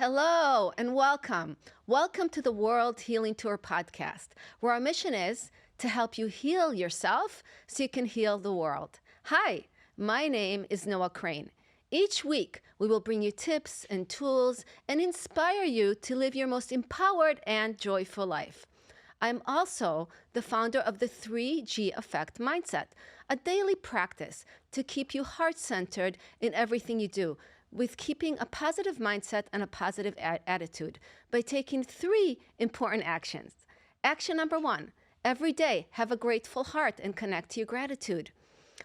Hello and welcome. Welcome to the World Healing Tour podcast, where our mission is to help you heal yourself so you can heal the world. Hi, my name is Noah Crane. Each week, we will bring you tips and tools and inspire you to live your most empowered and joyful life. I'm also the founder of the 3G Effect Mindset, a daily practice to keep you heart-centered in everything you do, with keeping a positive mindset and a positive attitude by taking 3 important actions. Action number 1, every day have a grateful heart and connect to your gratitude.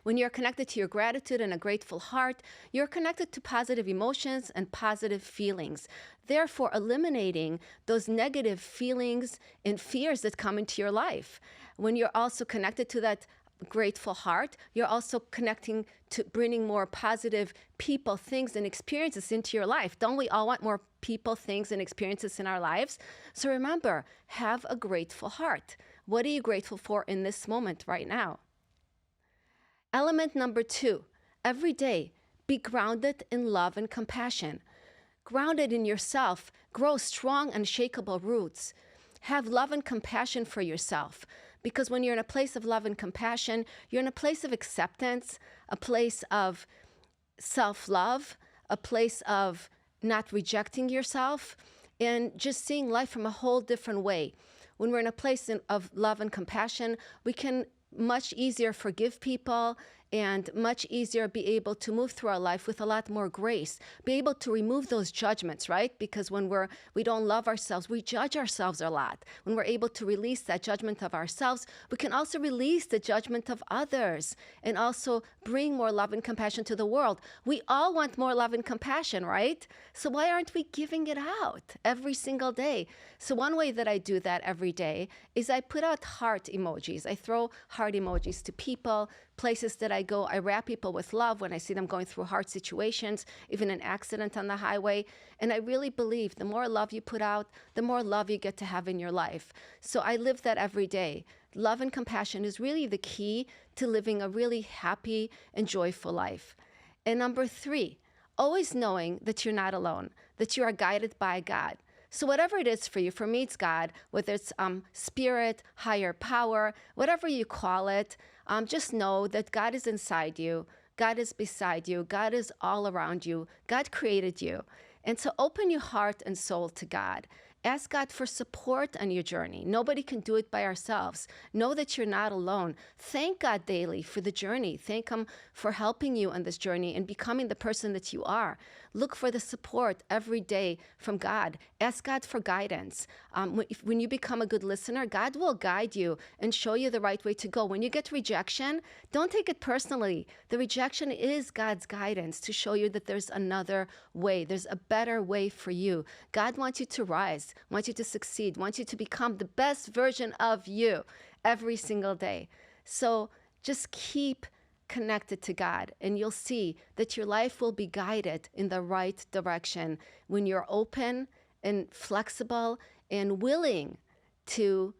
When you're connected to your gratitude and a grateful heart, you're connected to positive emotions and positive feelings, therefore eliminating those negative feelings and fears that come into your life. When you're also connected to that grateful heart, you're also connecting to bringing more positive people, things, and experiences into your life. Don't we all want more people, things, and experiences in our lives? So remember, have a grateful heart. What are you grateful for in this moment right now? Element number 2, every day, be grounded in love and compassion. Grounded in yourself, grow strong, unshakable roots. Have love and compassion for yourself. Because when you're in a place of love and compassion, you're in a place of acceptance, a place of self-love, a place of not rejecting yourself, and just seeing life from a whole different way. When we're in a place of love and compassion, we can much easier forgive people and much easier be able to move through our life with a lot more grace, be able to remove those judgments, right? Because when we don't love ourselves, we judge ourselves a lot. When we're able to release that judgment of ourselves, we can also release the judgment of others and also bring more love and compassion to the world. We all want more love and compassion, right? So why aren't we giving it out every single day? So one way that I do that every day is I put out heart emojis. I throw heart emojis to people, places that I go. I wrap people with love when I see them going through hard situations, even an accident on the highway. And I really believe the more love you put out, the more love you get to have in your life. So I live that every day. Love and compassion is really the key to living a really happy and joyful life. And number 3, always knowing that you're not alone, that you are guided by God. So whatever it is for you, for me it's God, whether it's spirit, higher power, whatever you call it, just know that God is inside you, God is beside you, God is all around you, God created you. And so open your heart and soul to God. Ask God for support on your journey. Nobody can do it by ourselves. Know that you're not alone. Thank God daily for the journey. Thank Him for helping you on this journey and becoming the person that you are. Look for the support every day from God. Ask God for guidance. When you become a good listener, God will guide you and show you the right way to go. When you get rejection, don't take it personally. The rejection is God's guidance to show you that there's another way. There's a better way for you. God wants you to rise, wants you to succeed, wants you to become the best version of you every single day. So just keep connected to God, and you'll see that your life will be guided in the right direction when you're open and flexible and willing to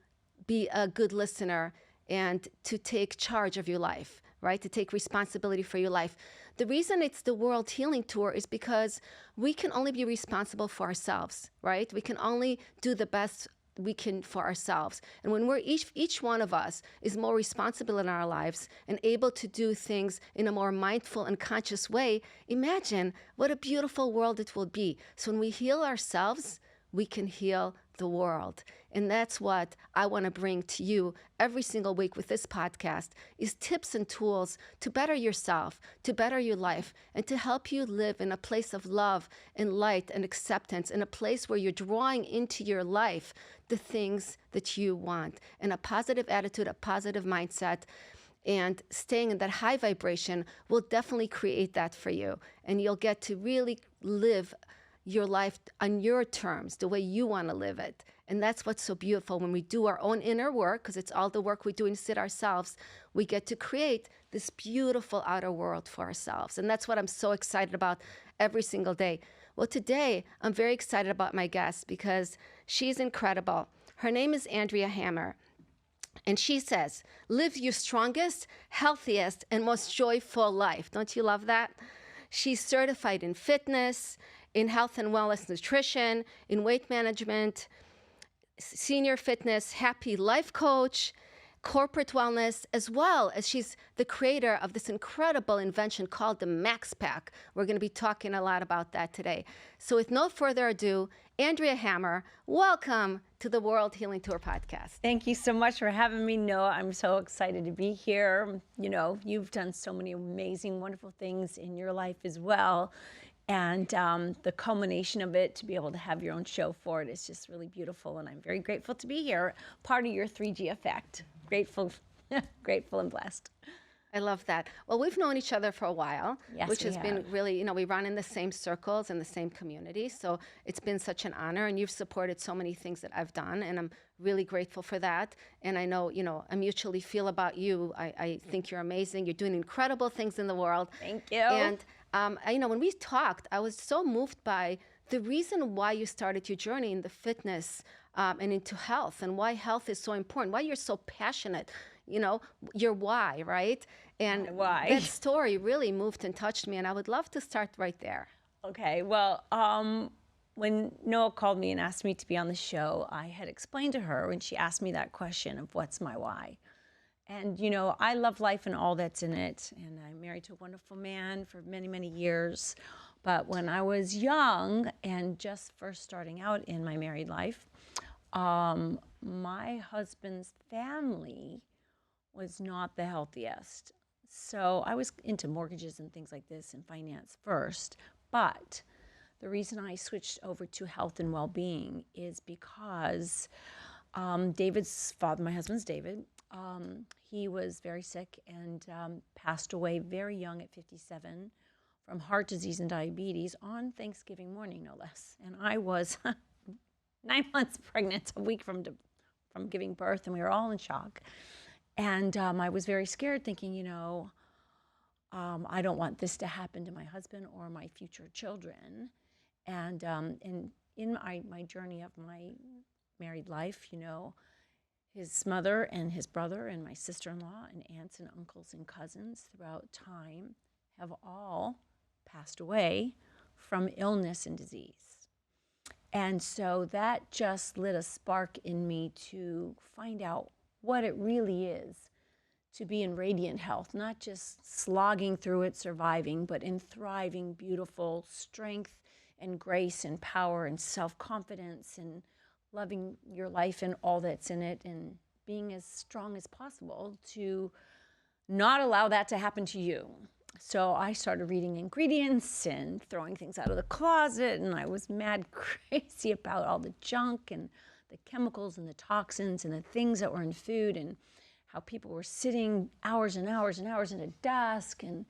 be a good listener and to take charge of your life, right? To take responsibility for your life. The reason it's the World Healing Tour is because we can only be responsible for ourselves, right? We can only do the best we can for ourselves. And when we're each one of us is more responsible in our lives and able to do things in a more mindful and conscious way, imagine what a beautiful world it will be. So when we heal ourselves, we can heal the world. And that's what I want to bring to you every single week with this podcast is tips and tools to better yourself, to better your life, and to help you live in a place of love and light and acceptance, in a place where you're drawing into your life the things that you want, and a positive attitude, a positive mindset, and staying in that high vibration will definitely create that for you. And you'll get to really live your life on your terms, the way you want to live it. And that's what's so beautiful when we do our own inner work, because it's all the work we do inside ourselves, we get to create this beautiful outer world for ourselves. And that's what I'm so excited about every single day. Well, today I'm very excited about my guest because she's incredible. Her name is Andrea Hammer. And she says, live your strongest, healthiest, and most joyful life. Don't you love that? She's certified in fitness in health and wellness nutrition, in weight management, senior fitness, happy life coach, corporate wellness, as well as she's the creator of this incredible invention called the Max Pack. We're going to be talking a lot about that today. So with no further ado, Andrea Hammer, welcome to the World Healing Tour podcast. Thank you so much for having me, Noah. I'm so excited to be here. You know, you've done so many amazing, wonderful things in your life as well. And the culmination of it, to be able to have your own show for it, is just really beautiful. And I'm very grateful to be here, part of your 3G effect. Grateful, grateful and blessed. I love that. Well, we've known each other for a while, Yes, which we has been have. really, you know, we run in the same circles and the same community. So it's been such an honor, and you've supported so many things that I've done, and I'm really grateful for that. And I know, you know, I mutually feel about you. I think you're amazing. You're doing incredible things in the world. Thank you. And, you know, when we talked, I was so moved by the reason why you started your journey in the fitness and into health, and why health is so important, why you're so passionate, you know, your why, right? And why. that story really moved and touched me, and I would love to start right there. Okay, well, when Noah called me and asked me to be on the show, I had explained to her when she asked me that question of what's my why. And, you know, I love life and all that's in it. And I'm married to a wonderful man for many, many years. But when I was young and just first starting out in my married life, my husband's family was not the healthiest. So I was into mortgages and things like this and finance first. But the reason I switched over to health and well-being is because David's father, my husband's David, he was very sick and passed away very young at 57 from heart disease and diabetes on Thanksgiving morning, no less. And I was 9 months pregnant, a week from giving birth, and we were all in shock. And I was very scared, thinking, you know, I don't want this to happen to my husband or my future children. And in my journey of my married life, you know, his mother and his brother and my sister-in-law and aunts and uncles and cousins throughout time have all passed away from illness and disease. And so that just lit a spark in me to find out what it really is to be in radiant health, not just slogging through it, surviving, but in thriving, beautiful strength and grace and power and self-confidence and loving your life and all that's in it, and being as strong as possible to not allow that to happen to you. So I started reading ingredients and throwing things out of the closet, and I was mad crazy about all the junk and the chemicals and the toxins and the things that were in food, and how people were sitting hours and hours and hours in a desk. And,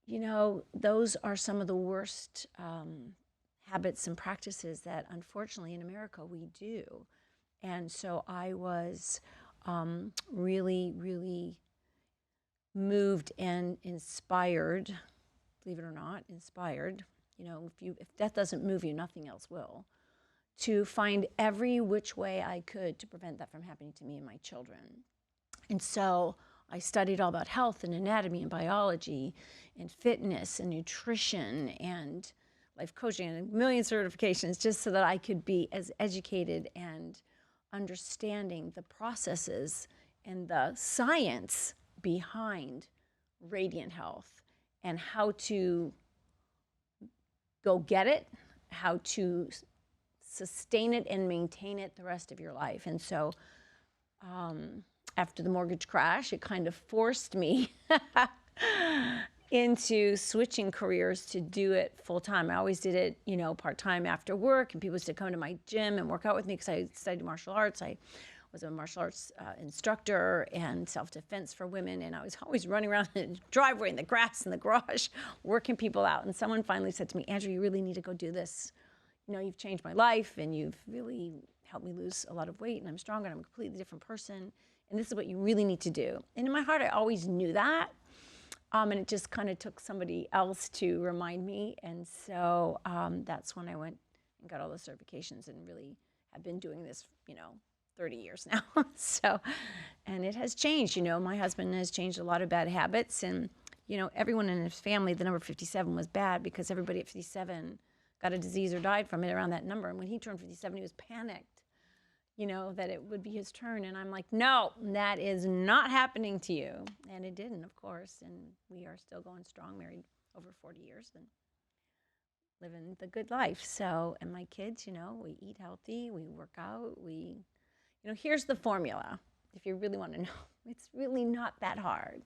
you know, those are some of the worst habits and practices that, unfortunately, in America we do. And so I was really, really moved and inspired, believe it or not, inspired. You know, if death doesn't move you, nothing else will. To find every which way I could to prevent that from happening to me and my children. And so I studied all about health and anatomy and biology and fitness and nutrition and life coaching and a million certifications, just so that I could be as educated and understanding the processes and the science behind radiant health and how to go get it, how to sustain it and maintain it the rest of your life. And so after the mortgage crash, it kind of forced me into switching careers to do it full time. I always did it, you know, part time after work, and people used to come to my gym and work out with me because I studied martial arts. I was a martial arts instructor and self-defense for women, and I was always running around in the driveway, in the grass, in the garage, working people out. And someone finally said to me, "Andrew, you really need to go do this. You know, you've changed my life, and you've really helped me lose a lot of weight, and I'm stronger, and I'm a completely different person, and this is what you really need to do." And in my heart, I always knew that. And it just kind of took somebody else to remind me. And so that's when I went and got all the certifications and really have been doing this, you know, 30 years now. So, and it has changed. You know, my husband has changed a lot of bad habits. And, you know, everyone in his family, the number 57 was bad because everybody at 57 got a disease or died from it around that number. And when he turned 57, he was panicked, that it would be his turn. And I'm like, no, that is not happening to you. And it didn't, of course. And we are still going strong, married over 40 years and living the good life. So, and my kids, we eat healthy, we work out, here's the formula. If you really want to know, it's really not that hard.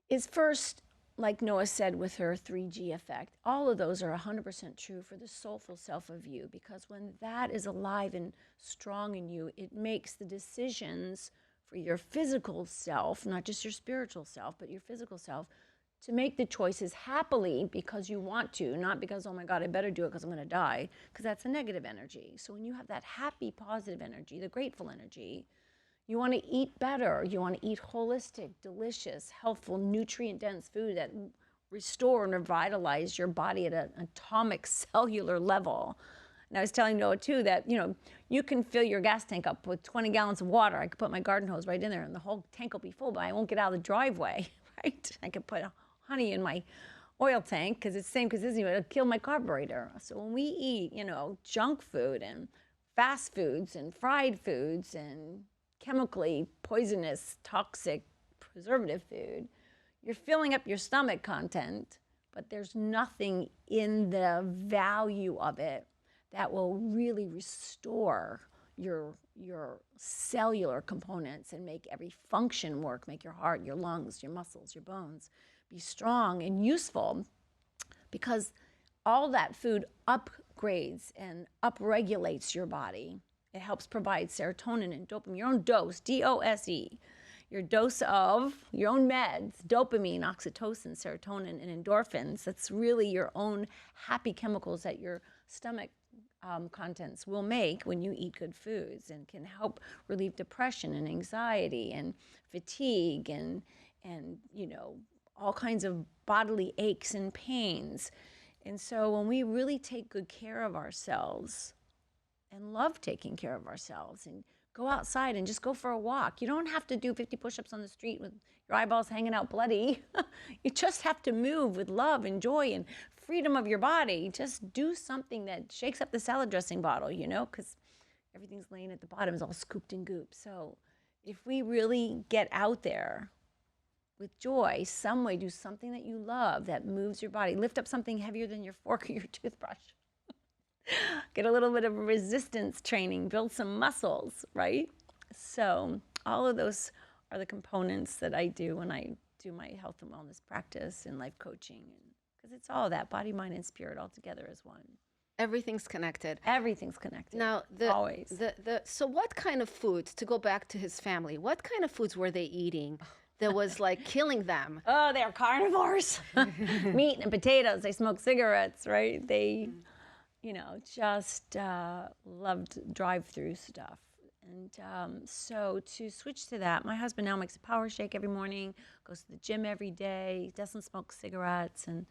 Is first, like Noah said with her 3G effect, all of those are 100% true for the soulful self of you, because when that is alive and strong in you, it makes the decisions for your physical self, not just your spiritual self, but your physical self, to make the choices happily because you want to, not because, oh my God, I better do it because I'm going to die, because that's a negative energy. So when you have that happy, positive energy, the grateful energy, you want to eat better. You want to eat holistic, delicious, healthful, nutrient-dense food that restore and revitalize your body at an atomic cellular level. And I was telling Noah, too, that, you can fill your gas tank up with 20 gallons of water. I could put my garden hose right in there, and the whole tank will be full, but I won't get out of the driveway, right? I could put honey in my oil tank because it's the same consistency, but it'll kill my carburetor. So when we eat, junk food and fast foods and fried foods and chemically poisonous, toxic, preservative food, you're filling up your stomach content, but there's nothing in the value of it that will really restore your cellular components and make every function work, make your heart, your lungs, your muscles, your bones be strong and useful, because all that food upgrades and upregulates your body. It helps provide serotonin and dopamine, your own dose, D-O-S-E, your dose of your own meds, dopamine, oxytocin, serotonin, and endorphins. That's really your own happy chemicals that your stomach contents will make when you eat good foods, and can help relieve depression and anxiety and fatigue and all kinds of bodily aches and pains. And so when we really take good care of ourselves and love taking care of ourselves and go outside and just go for a walk. You don't have to do 50 push-ups on the street with your eyeballs hanging out bloody. You just have to move with love and joy and freedom of your body. Just do something that shakes up the salad dressing bottle, because everything's laying at the bottom is all scooped in goop. So if we really get out there with joy, some way, do something that you love that moves your body. Lift up something heavier than your fork or your toothbrush. Get a little bit of resistance training, build some muscles, right? So all of those are the components that I do when I do my health and wellness practice and life coaching, because it's all that, body, mind, and spirit all together as one. Everything's connected. Everything's connected. Now, always. So what kind of foods, to go back to his family, what kind of foods were they eating that was like killing them? Oh, they're carnivores. Meat and potatoes. They smoke cigarettes, right? They... just loved drive-through stuff. And so to switch to that, my husband now makes a power shake every morning, goes to the gym every day, doesn't smoke cigarettes. And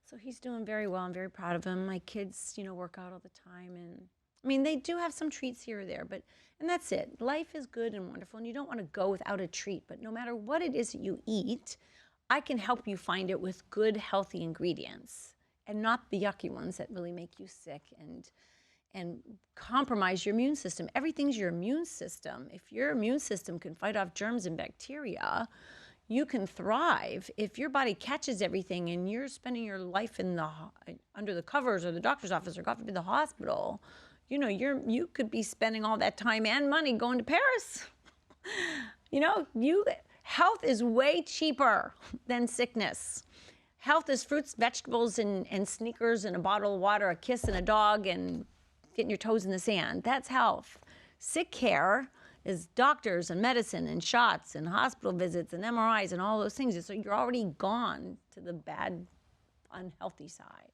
so he's doing very well. I'm very proud of him. My kids, work out all the time. And I mean, they do have some treats here or there, and that's it. Life is good and wonderful, and you don't want to go without a treat. But no matter what it is that you eat, I can help you find it with good, healthy ingredients, and not the yucky ones that really make you sick and compromise your immune system. Everything's your immune system. If your immune system can fight off germs and bacteria, you can thrive. If your body catches everything and you're spending your life under the covers or the doctor's office or God forbid the hospital, you could be spending all that time and money going to Paris. Health is way cheaper than sickness. Health is fruits, vegetables, and sneakers and a bottle of water, a kiss and a dog, and getting your toes in the sand. That's health. Sick care is doctors and medicine and shots and hospital visits and MRIs and all those things. So you're already gone to the bad, unhealthy side.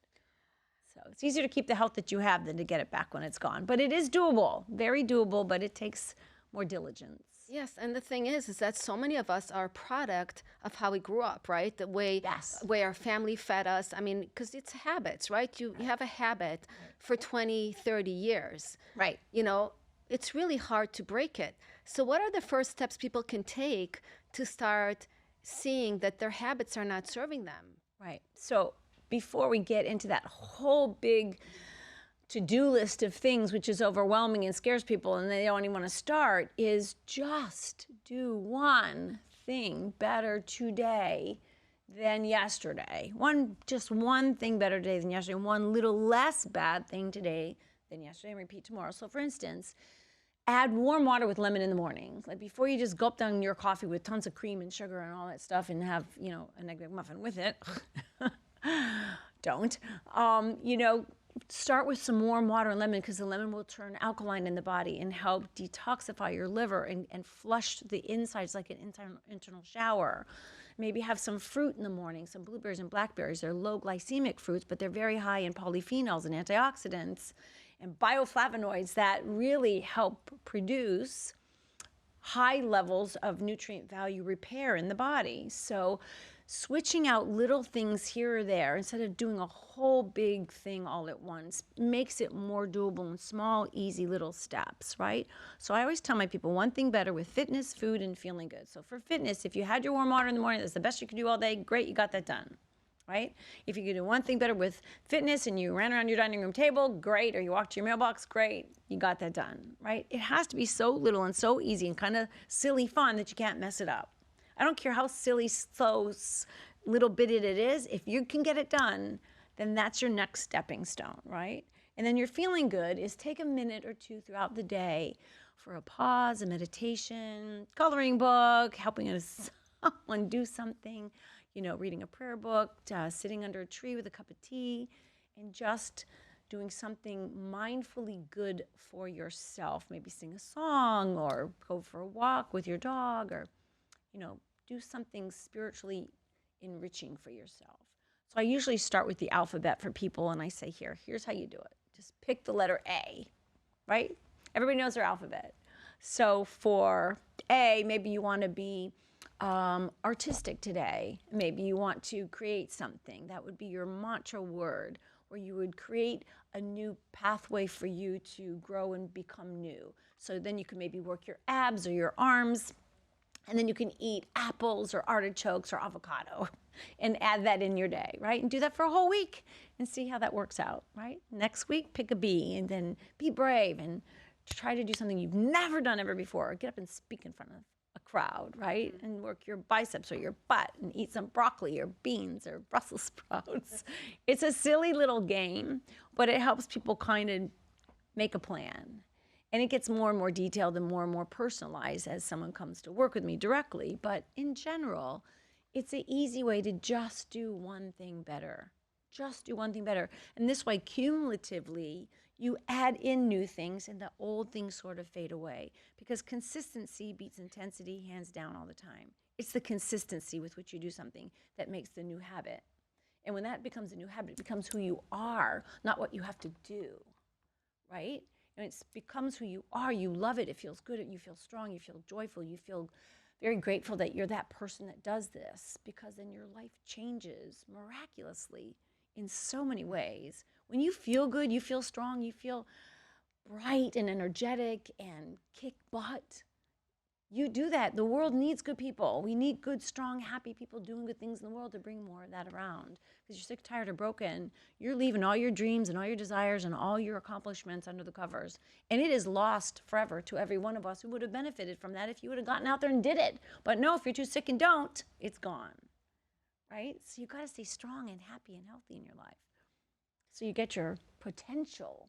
So it's easier to keep the health that you have than to get it back when it's gone. But it is doable, very doable, but it takes more diligence. Yes, and the thing is that so many of us are a product of how we grew up, right? The way our family fed us. I mean, because it's habits, right? You have a habit for 20, 30 years. Right. It's really hard to break it. So what are the first steps people can take to start seeing that their habits are not serving them? Right. So before we get into that whole big to-do list of things, which is overwhelming and scares people and they don't even want to start, is just do one thing better today than yesterday. Just one thing better today than yesterday, one little less bad thing today than yesterday, and repeat tomorrow. So for instance, add warm water with lemon in the morning. Like before you just gulp down your coffee with tons of cream and sugar and all that stuff and have, an egg muffin with it. Don't. Start with some warm water and lemon, because the lemon will turn alkaline in the body and help detoxify your liver and flush the insides like an internal shower. Maybe have some fruit in the morning, some blueberries and blackberries. They're low glycemic fruits, but they're very high in polyphenols and antioxidants and bioflavonoids that really help produce high levels of nutrient value repair in the body. So switching out little things here or there instead of doing a whole big thing all at once makes it more doable in small, easy little steps, right? So I always tell my people one thing better with fitness, food, and feeling good. So for fitness, if you had your warm water in the morning, that's the best you could do all day, great, you got that done, right? If you could do one thing better with fitness and you ran around your dining room table, great, or you walked to your mailbox, great, you got that done, right? It has to be so little and so easy and kind of silly fun that you can't mess it up. I don't care how silly, so little bitted it is. If you can get it done, then that's your next stepping stone, right? And then your feeling good is take a minute or two throughout the day for a pause, a meditation, coloring book, helping someone do something, reading a prayer book, sitting under a tree with a cup of tea, and just doing something mindfully good for yourself. Maybe sing a song or go for a walk with your dog, or do something spiritually enriching for yourself. So I usually start with the alphabet for people, and I say, here's how you do it. Just pick the letter A, right? Everybody knows their alphabet. So for A, maybe you want to be artistic today. Maybe you want to create something. That would be your mantra word, or you would create a new pathway for you to grow and become new. So then you can maybe work your abs or your arms. And then you can eat apples or artichokes or avocado and add that in your day, right? And do that for a whole week and see how that works out, right? Next week, pick a B and then be brave and try to do something you've never done ever before. Get up and speak in front of a crowd, right? And work your biceps or your butt and eat some broccoli or beans or Brussels sprouts. It's a silly little game, but it helps people kind of make a plan. And it gets more and more detailed and more personalized as someone comes to work with me directly. But in general, it's an easy way to just do one thing better. Just do one thing better. And this way, cumulatively, you add in new things and the old things sort of fade away. Because consistency beats intensity hands down all the time. It's the consistency with which you do something that makes the new habit. And when that becomes a new habit, it becomes who you are, not what you have to do, right? And it becomes who you are. You love it. It feels good. You feel strong. You feel joyful. You feel very grateful that you're that person that does this, because then your life changes miraculously in so many ways. When you feel good, you feel strong, you feel bright and energetic and kick butt. You do that. The world needs good people. We need good, strong, happy people doing good things in the world to bring more of that around. Because you're sick, tired, or broken, you're leaving all your dreams and all your desires and all your accomplishments under the covers. And it is lost forever to every one of us who would have benefited from that if you would have gotten out there and did it. But no, if you're too sick and don't, it's gone. Right? So you got to stay strong and happy and healthy in your life. So you get your potential.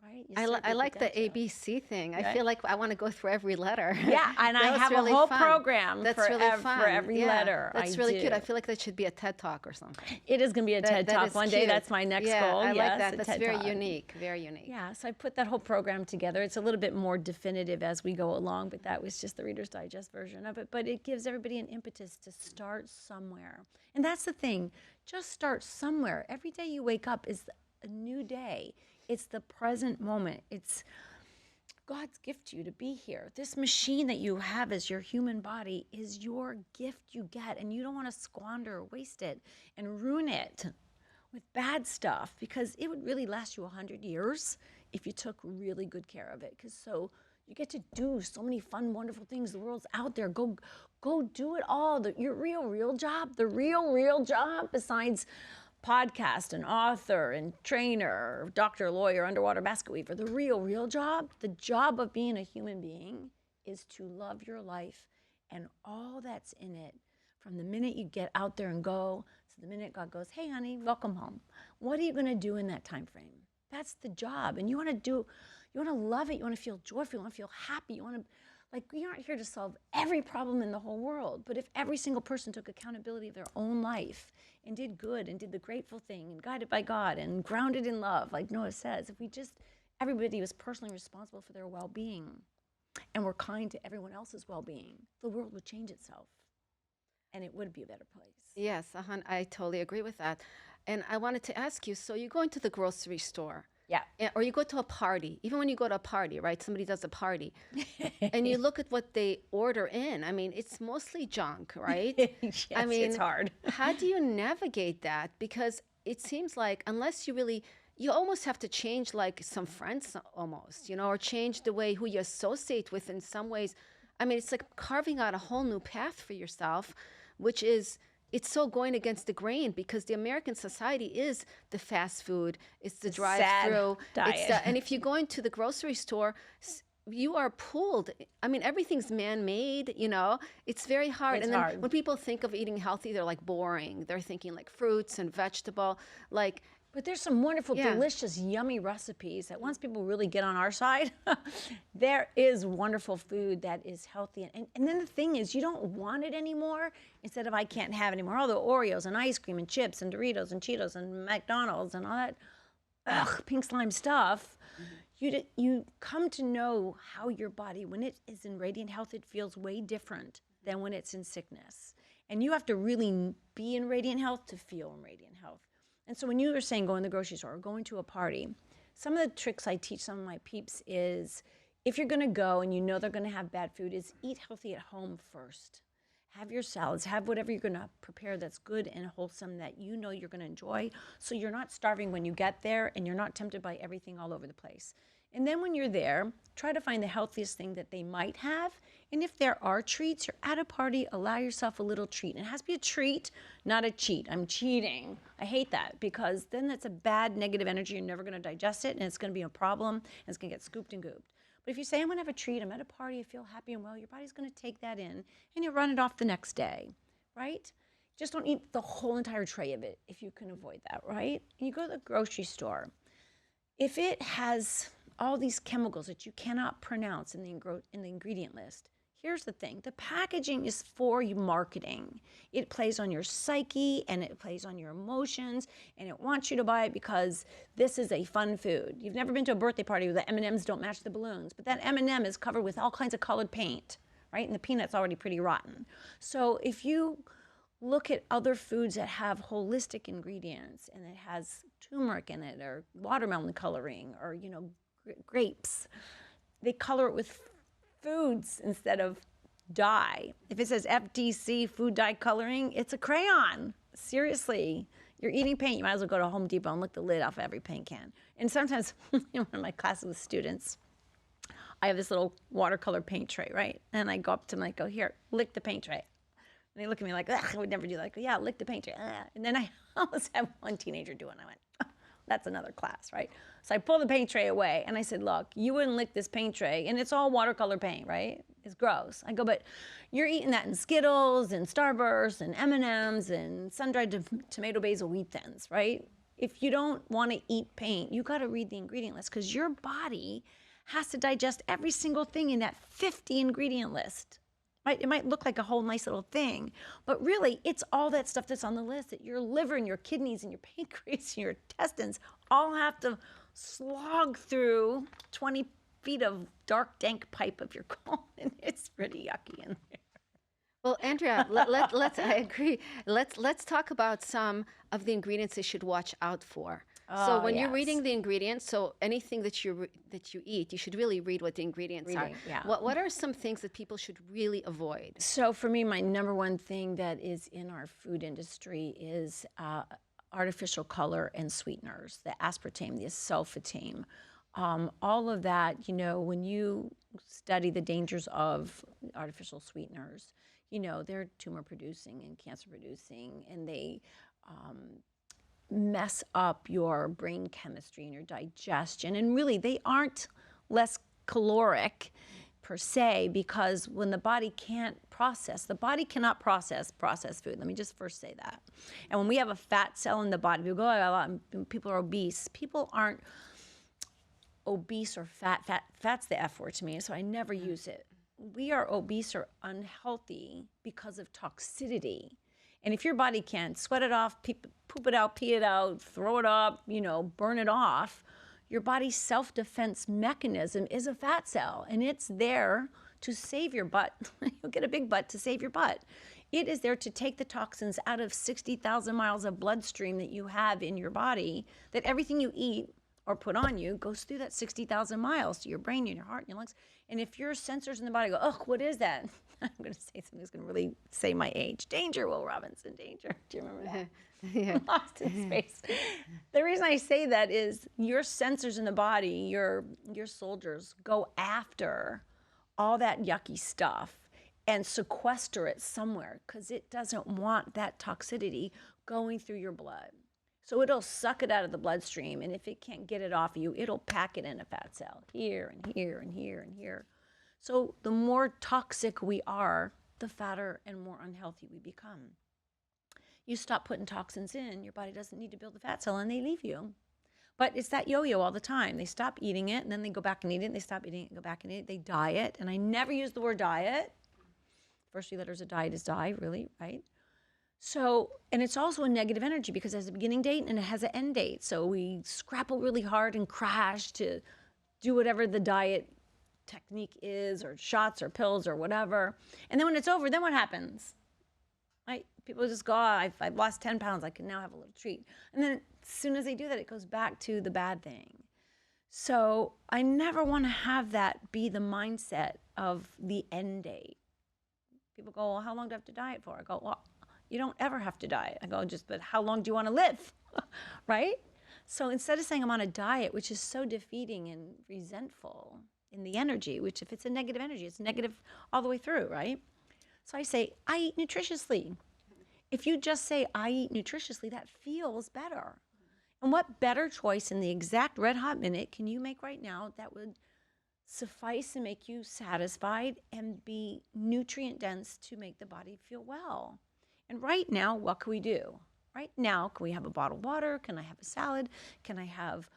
Right? I like the ABC thing. I feel like I want to go through every letter. Yeah, and I have really a whole program That's for, really fun. For every letter. That's really cute. I feel like that should be a TED Talk or something. It is going to be a TED Talk one day. That's my next goal. I like that. That's TED very unique. Very unique. Yeah, so I put that whole program together. It's a little bit more definitive as we go along, but that was just the Reader's Digest version of it. But it gives everybody an impetus to start somewhere. And that's the thing. Just start somewhere. Every day you wake up is a new day. It's the present moment. It's God's gift to you to be here. This machine that you have as your human body is your gift you get, and you don't want to squander or waste it and ruin it with bad stuff, because it would really last you 100 years if you took really good care of it. Because so you get to do so many fun, wonderful things. The world's out there. Go do it all. Your real job, the real job, besides podcast, an author, and trainer, doctor, lawyer, underwater basket weaver. The real job, the job of being a human being is to love your life and all that's in it. From the minute you get out there and go, to the minute God goes, hey, honey, welcome home. What are you going to do in that time frame? That's the job. And you want to love it. You want to feel joyful. You want to feel happy. You want to, like, you aren't here to solve every problem in the whole world. But if every single person took accountability of their own life and did good and did the grateful thing and guided by God and grounded in love, like Noah says, if everybody was personally responsible for their well-being and were kind to everyone else's well-being, the world would change itself and it would be a better place. Yes, I totally agree with that. And I wanted to ask you, so you go into the grocery store. Yeah. Or you go to a party, even when you go to a party, right? Somebody does a party and you look at what they order in. I mean, it's mostly junk, right? Yes, I mean, it's hard. How do you navigate that? Because it seems like unless you almost have to change like some friends almost, or change the way who you associate with in some ways. I mean, it's like carving out a whole new path for yourself, which is, it's so going against the grain because the American society is the fast food, it's the drive-through, and if you go into the grocery store, you are pulled. I mean, everything's man-made, it's very hard. It's hard. When people think of eating healthy, they're like boring. They're thinking like fruits and vegetable, like. But there's some wonderful, delicious, yummy recipes that once people really get on our side, there is wonderful food that is healthy. And then the thing is, you don't want it anymore instead of I can't have it anymore. All the Oreos and ice cream and chips and Doritos and Cheetos and McDonald's and all that pink slime stuff. You come to know how your body, when it is in radiant health, it feels way different than when it's in sickness. And you have to really be in radiant health to feel in radiant health. And so when you were saying go in the grocery store or going to a party, some of the tricks I teach some of my peeps is if you're going to go and you know they're going to have bad food, is eat healthy at home first. Have your salads, have whatever you're going to prepare that's good and wholesome that you know you're going to enjoy, so you're not starving when you get there and you're not tempted by everything all over the place. And then when you're there, try to find the healthiest thing that they might have. And if there are treats, you're at a party, allow yourself a little treat. And it has to be a treat, not a cheat. I'm cheating. I hate that because then that's a bad negative energy. You're never going to digest it and it's going to be a problem and it's going to get scooped and gooped. But if you say, I'm going to have a treat, I'm at a party, I feel happy and well, your body's going to take that in and you'll run it off the next day, right? Just don't eat the whole entire tray of it if you can avoid that, right? And you go to the grocery store. If it has all these chemicals that you cannot pronounce in the ingredient list, here's the thing. The packaging is for you marketing. It plays on your psyche and it plays on your emotions and it wants you to buy it because this is a fun food. You've never been to a birthday party where the M&Ms don't match the balloons, but that M&M is covered with all kinds of colored paint, right? And the peanut's already pretty rotten. So if you look at other foods that have holistic ingredients and it has turmeric in it or watermelon coloring or, grapes, they color it with foods instead of dye. If it says FDC, food dye coloring, it's a crayon. Seriously, you're eating paint, you might as well go to Home Depot and lick the lid off every paint can. And sometimes in one of my classes with students, I have this little watercolor paint tray, right? And I go up to them and I go, here, lick the paint tray. And they look at me like, I would never do that. I go, yeah, lick the paint tray. And then I almost had one teenager do it and I went, that's another class, right? So I pulled the paint tray away and I said, look, you wouldn't lick this paint tray and it's all watercolor paint, right? It's gross. I go, but you're eating that in Skittles and Starburst and M&Ms and sun-dried tomato basil wheat thins, right? If you don't want to eat paint, you got to read the ingredient list because your body has to digest every single thing in that 50 ingredient list. Right? It might look like a whole nice little thing, but really it's all that stuff that's on the list that your liver and your kidneys and your pancreas and your intestines all have to slog through 20 feet of dark, dank pipe of your colon. It's pretty yucky in there. Well, Andrea, let's I agree. Let's talk about some of the ingredients they should watch out for. So when you're reading the ingredients, so anything that you eat, you should really read what the ingredients are. Yeah. What are some things that people should really avoid? So for me, my number one thing that is in our food industry is artificial color and sweeteners, the aspartame, the sulfatame. All of that, when you study the dangers of artificial sweeteners, they're tumor producing and cancer producing, and they mess up your brain chemistry and your digestion. And really, they aren't less caloric per se, because when the body cannot process processed food. Let me just first say that. And when we have a fat cell in the body, people go, oh, people are obese. People aren't obese or fat. Fat's the F word to me, so I never use it. We are obese or unhealthy because of toxicity. And if your body can't sweat it off, poop it out, pee it out, throw it up, burn it off, your body's self-defense mechanism is a fat cell, and it's there to save your butt. You'll get a big butt to save your butt. It is there to take the toxins out of 60,000 miles of bloodstream that you have in your body, that everything you eat or put on you goes through that 60,000 miles to your brain and your heart and your lungs. And if your sensors in the body go, oh, what is that? I'm going to say something that's going to really say my age. Danger, Will Robinson, danger. Do you remember that? Yeah. Lost in space. The reason I say that is your sensors in the body, your soldiers go after all that yucky stuff and sequester it somewhere, because it doesn't want that toxicity going through your blood. So it'll suck it out of the bloodstream, and if it can't get it off of you, it'll pack it in a fat cell here and here and here and here. So the more toxic we are, the fatter and more unhealthy we become. You stop putting toxins in, your body doesn't need to build a fat cell, and they leave you. But it's that yo-yo all the time. They stop eating it, and then they go back and eat it, and they stop eating it and go back and eat it. They diet, and I never use the word diet. First 3 letters of diet is die, really, right? So, and it's also a negative energy because it has a beginning date and it has an end date. So we scrapple really hard and crash to do whatever the diet technique is, or shots or pills or whatever. And then when it's over, then what happens? Right? People just go, oh, I've lost 10 pounds. I can now have a little treat. And then as soon as they do that, it goes back to the bad thing. So I never want to have that be the mindset of the end date. People go, well, how long do I have to diet for? I go, well, you don't ever have to diet. I go, but how long do you want to live? Right? So instead of saying I'm on a diet, which is so defeating and resentful in the energy, which if it's a negative energy, it's negative all the way through, right? So I say, I eat nutritiously. If you just say, I eat nutritiously, that feels better. And what better choice in the exact red hot minute can you make right now that would suffice and make you satisfied and be nutrient dense to make the body feel well? And right now, what can we do? Right now, can we have a bottled water? Can I have a salad? Can I have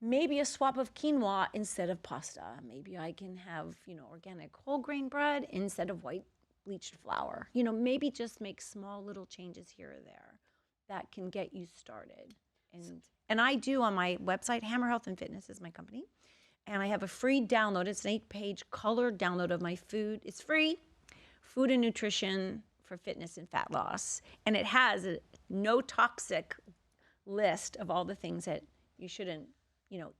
maybe a swap of quinoa instead of pasta? Maybe I can have, organic whole grain bread instead of white bleached flour. Maybe just make small little changes here or there that can get you started. And I do on my website, Hammer Health and Fitness is my company. And I have a free download. It's an 8-page colored download of my food. It's free. Food and nutrition for fitness and fat loss. And it has a no toxic list of all the things that you shouldn't,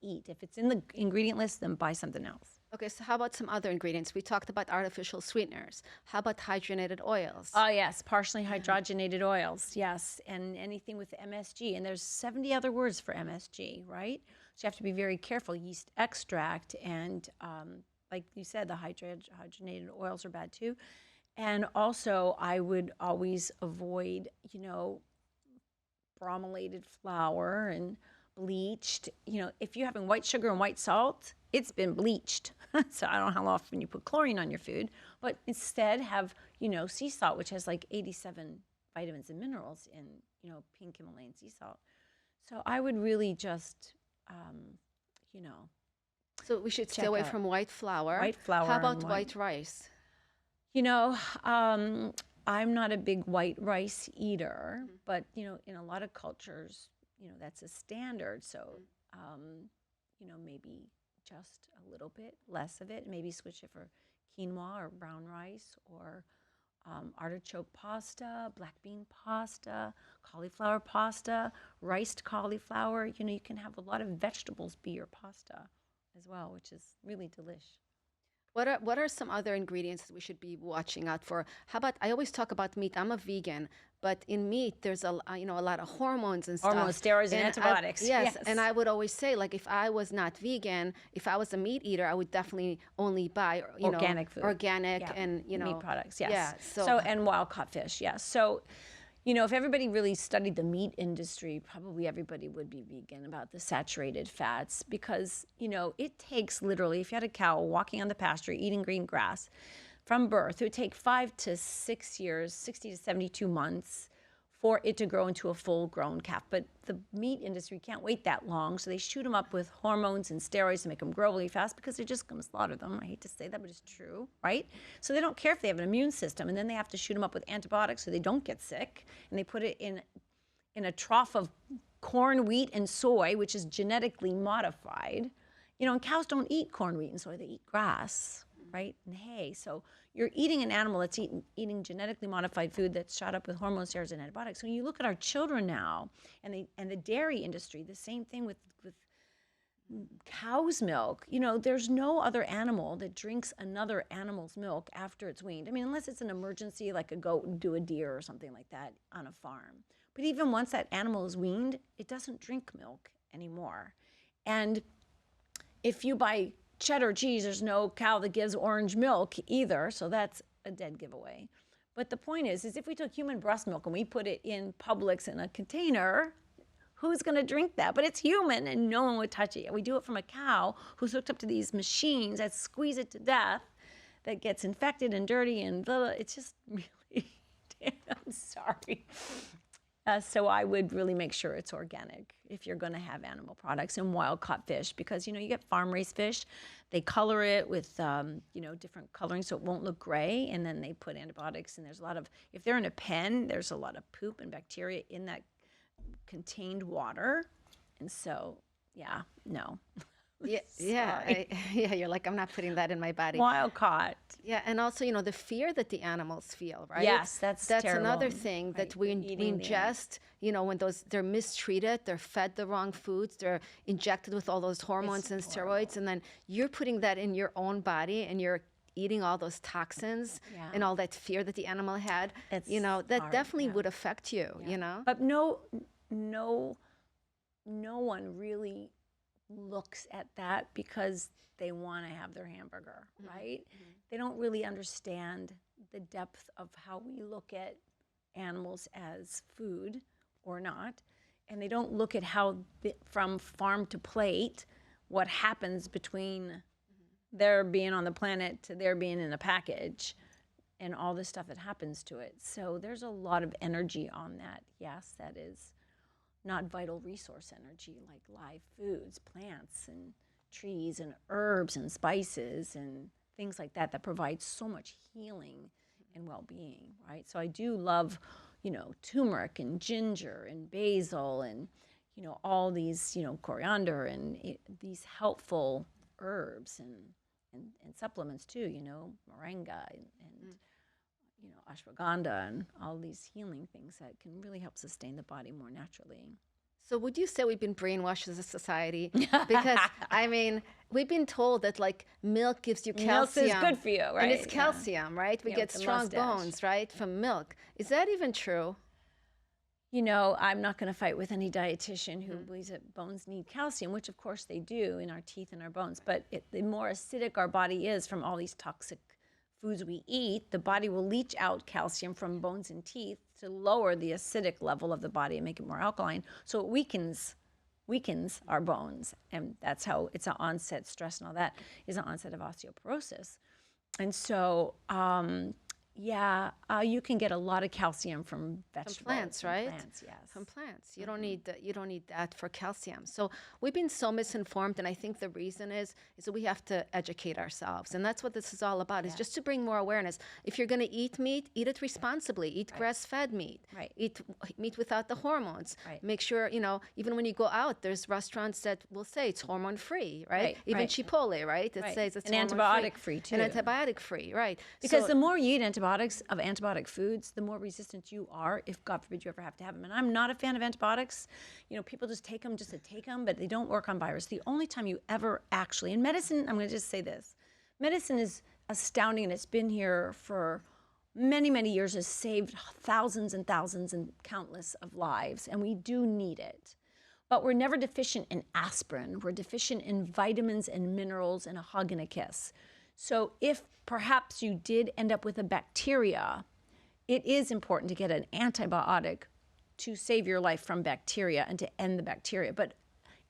eat. If it's in the ingredient list, then buy something else. Okay, so how about some other ingredients? We talked about artificial sweeteners. How about hydrogenated oils? Oh, yes, partially hydrogenated oils, yes, and anything with MSG. And there's 70 other words for MSG, right? So you have to be very careful. Yeast extract and, like you said, the hydrogenated oils are bad too. And also, I would always avoid, bromelated flour and bleached. If you're having white sugar and white salt, it's been bleached. So I don't know how often you put chlorine on your food, but instead have, sea salt, which has like 87 vitamins and minerals in, pink Himalayan sea salt. So I would really just, So we should stay away from white flour. White flour. How about white rice? I'm not a big white rice eater, but, in a lot of cultures, that's a standard. So, maybe just a little bit less of it. Maybe switch it for quinoa or brown rice or artichoke pasta, black bean pasta, cauliflower pasta, riced cauliflower. You can have a lot of vegetables be your pasta as well, which is really delish. What are some other ingredients that we should be watching out for? How about, I always talk about meat. I'm a vegan, but in meat there's a lot of hormones and stuff. Hormones, steroids, and antibiotics. Yes, and I would always say, like, if I was not vegan, if I was a meat eater, I would definitely only buy organic food, and meat products. Yes. Yeah. So and wild caught fish. Yes. So, If everybody really studied the meat industry, probably everybody would be vegan about the saturated fats because, it takes literally, if you had a cow walking on the pasture, eating green grass from birth, it would take 5 to 6 years, 60 to 72 months for it to grow into a full-grown calf. But the meat industry can't wait that long, so they shoot them up with hormones and steroids to make them grow really fast because they're just going to slaughter them. I hate to say that, but it's true, right? So they don't care if they have an immune system, and then they have to shoot them up with antibiotics so they don't get sick, and they put it in a trough of corn, wheat, and soy, which is genetically modified. And cows don't eat corn, wheat, and soy. They eat grass, right, and hay. So you're eating an animal that's eating genetically modified food that's shot up with hormones, steroids, and antibiotics. So when you look at our children now, and the dairy industry, the same thing with cow's milk. There's no other animal that drinks another animal's milk after it's weaned. I mean, unless it's an emergency, like a goat would do a deer or something like that on a farm. But even once that animal is weaned, it doesn't drink milk anymore. And if you buy cheddar cheese, there's no cow that gives orange milk either, so that's a dead giveaway. But the point is if we took human breast milk and we put it in Publix in a container, who's going to drink that? But it's human and no one would touch it. We do it from a cow who's hooked up to these machines that squeeze it to death, that gets infected and dirty and blah, blah. It's just really, I'm sorry. So I would really make sure it's organic if you're going to have animal products and wild-caught fish because, you get farm-raised fish. They color it with, different coloring so it won't look gray, and then they put antibiotics, and there's a lot of, if they're in a pen, there's a lot of poop and bacteria in that contained water. And so, yeah, no. Yeah, you're like, I'm not putting that in my body. Wild caught. Yeah, and also, the fear that the animals feel, right? Yes, that's terrible. Another thing that we ingest, when they're mistreated, they're fed the wrong foods, they're injected with all those hormones and steroids, and then you're putting that in your own body and you're eating all those toxins and all that fear that the animal had. That hard, definitely would affect you, But no one really looks at that because they want to have their hamburger, right? Mm-hmm. They don't really understand the depth of how we look at animals as food or not. And they don't look at how from farm to plate, what happens between their being on the planet to their being in a package and all the stuff that happens to it. So there's a lot of energy on that. Yes, that is not vital resource energy like live foods, plants and trees and herbs and spices and things like that provide so much healing and well-being, right? So I do love, turmeric and ginger and basil and, all these, coriander and these helpful herbs and supplements too, moringa and ashwagandha and all these healing things that can really help sustain the body more naturally. So would you say we've been brainwashed as a society? Because, we've been told that, milk gives you calcium. Milk is good for you, right? And it's calcium, right? We get strong bones, right, from milk. Is that even true? I'm not going to fight with any dietitian who believes that bones need calcium, which, of course, they do in our teeth and our bones. But the more acidic our body is from all these toxic foods we eat, the body will leach out calcium from bones and teeth to lower the acidic level of the body and make it more alkaline. So it weakens our bones. And that's how it's an onset, stress and all that is an onset of osteoporosis. And so, you can get a lot of calcium from vegetables. From plants, right? Plants, yes. From plants. You don't need that. You don't need that for calcium. So we've been so misinformed, and I think the reason is that we have to educate ourselves, and that's what this is all about. Is just to bring more awareness. If you're going to eat meat, eat it responsibly. Eat grass-fed meat. Right. Eat meat without the hormones. Right. Make sure even when you go out, there's restaurants that will say it's hormone-free, right? Even Chipotle, right? It says it's antibiotic-free too. And antibiotic-free, right? Because the more you eat antibiotic foods, the more resistant you are if, God forbid, you ever have to have them. And I'm not a fan of antibiotics. People just take them just to take them, but they don't work on virus. The only time you ever actually, in medicine, I'm going to just say this, medicine is astounding, and it's been here for many, many years, has saved thousands and thousands and countless of lives, and we do need it. But we're never deficient in aspirin. We're deficient in vitamins and minerals and a hug and a kiss. So if perhaps you did end up with a bacteria it is important to get an antibiotic to save your life from bacteria and to end the bacteria. But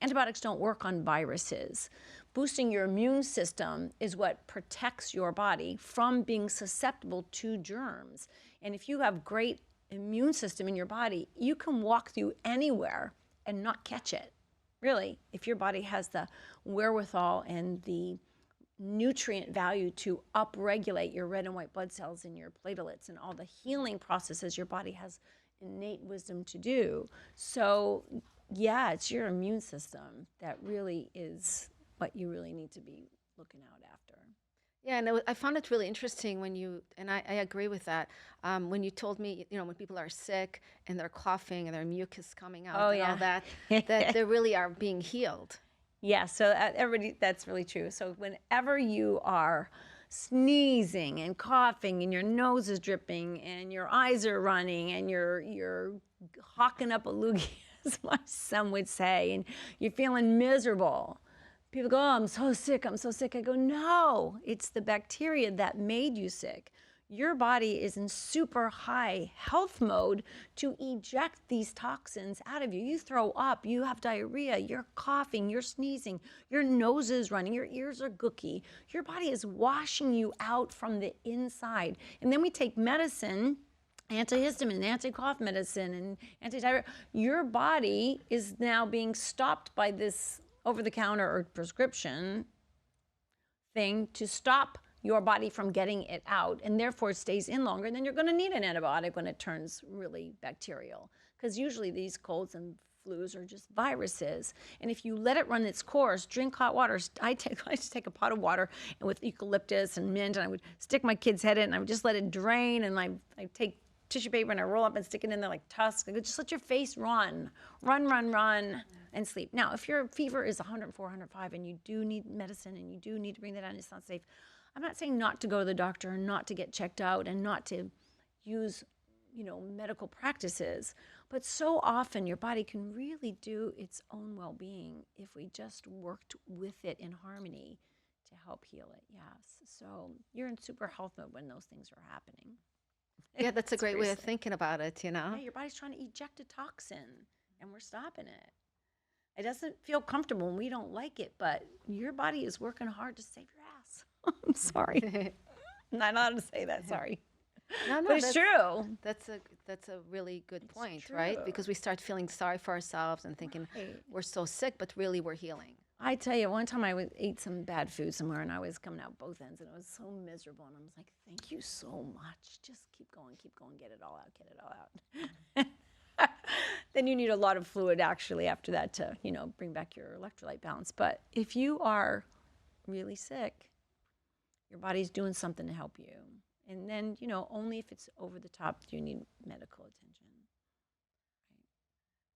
antibiotics don't work on viruses. Boosting your immune system is what protects your body from being susceptible to germs. And if you have great immune system in your body, you can walk through anywhere and not catch it. Really, if your body has the wherewithal and the nutrient value to upregulate your red and white blood cells and your platelets and all the healing processes your body has innate wisdom to do. So yeah, it's your immune system that really is what you really need to be looking out after. Yeah, and I found it really interesting when and I agree with that, when you told me, when people are sick and they're coughing and their mucus coming out and all that, that they really are being healed. Yeah, so everybody, that's really true. So whenever you are sneezing and coughing and your nose is dripping and your eyes are running and you're hawking up a loogie, as my son would say, and you're feeling miserable, people go, oh, I'm so sick, I'm so sick. I go, no, it's the bacteria that made you sick. Your body is in super high health mode to eject these toxins out of you. You throw up, you have diarrhea, you're coughing, you're sneezing, your nose is running, your ears are gooky. Your body is washing you out from the inside. And then we take medicine, antihistamine, anti-cough medicine, and anti-diarrhea. Your body is now being stopped by this over-the-counter or prescription thing to stop your body from getting it out, and therefore it stays in longer, and then you're going to need an antibiotic when it turns really bacterial, because usually these colds and flus are just viruses. And if you let it run its course, drink hot water. I just take a pot of water and with eucalyptus and mint, and I would stick my kid's head in, and I would just let it drain, and I take tissue paper and I roll up and stick it in there like tusk. I go, just let your face run, and sleep. Now, if your fever is 104, 105, and you do need medicine and you do need to bring that on, it's not safe. I'm not saying not to go to the doctor and not to get checked out and not to use, medical practices. But so often your body can really do its own well-being if we just worked with it in harmony to help heal it. Yes. So you're in super health mode when those things are happening. Yeah, that's a great way of thinking about it, Yeah, your body's trying to eject a toxin and we're stopping it. It doesn't feel comfortable and we don't like it, but your body is working hard to save your ass. I'm sorry. I'm not allowed to say that, sorry. No, but it's true. That's a really good point, right? Because we start feeling sorry for ourselves and thinking we're so sick, but really we're healing. I tell you, one time I ate some bad food somewhere and I was coming out both ends and it was so miserable. And I was like, thank you so much. Just keep going, get it all out. Then you need a lot of fluid actually after that to, bring back your electrolyte balance. But if you are really sick, your body's doing something to help you. And then, only if it's over the top do you need medical attention.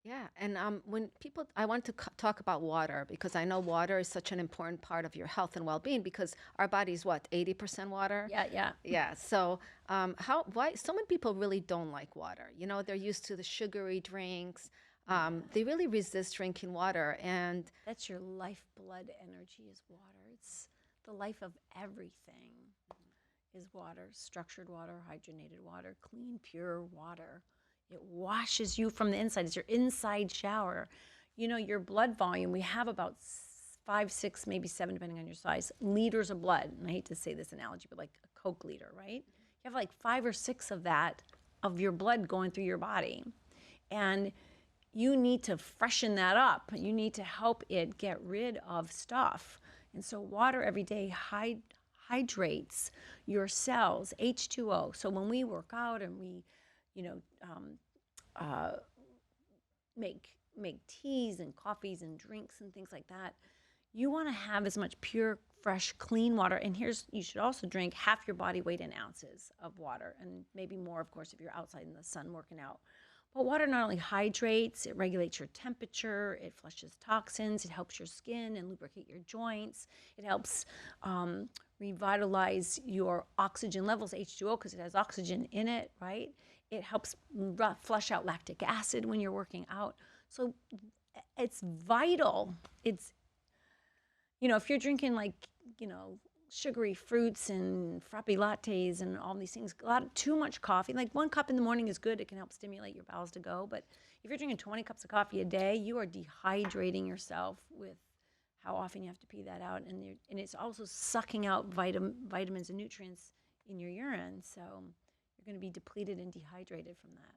Yeah, and I want to talk about water because I know water is such an important part of your health and well-being because our body's 80% water? Yeah. So why so many people really don't like water? They're used to the sugary drinks. They really resist drinking water, and that's your lifeblood energy is water. It's the life of everything is water, structured water, hydrogenated water, clean, pure water. It washes you from the inside. It's your inside shower. Your blood volume, we have about 5, 6, maybe 7, depending on your size, liters of blood. And I hate to say this analogy, but like a Coke liter, right? You have like 5 or 6 of that, of your blood going through your body. And you need to freshen that up. You need to help it get rid of stuff. And so water every day hydrates your cells, H2O. So when we work out and we, make teas and coffees and drinks and things like that, you want to have as much pure, fresh, clean water. And you should also drink half your body weight in ounces of water, and maybe more, of course, if you're outside in the sun working out. But water not only hydrates, it regulates your temperature, it flushes toxins, it helps your skin and lubricate your joints. It helps revitalize your oxygen levels, H2O, because it has oxygen in it, right? It helps flush out lactic acid when you're working out. So it's vital. It's, if you're drinking sugary fruits and frappe lattes and all these things. Too much coffee. Like 1 cup in the morning is good. It can help stimulate your bowels to go. But if you're drinking 20 cups of coffee a day, you are dehydrating yourself with how often you have to pee that out. And it's also sucking out vitamins and nutrients in your urine. So you're going to be depleted and dehydrated from that.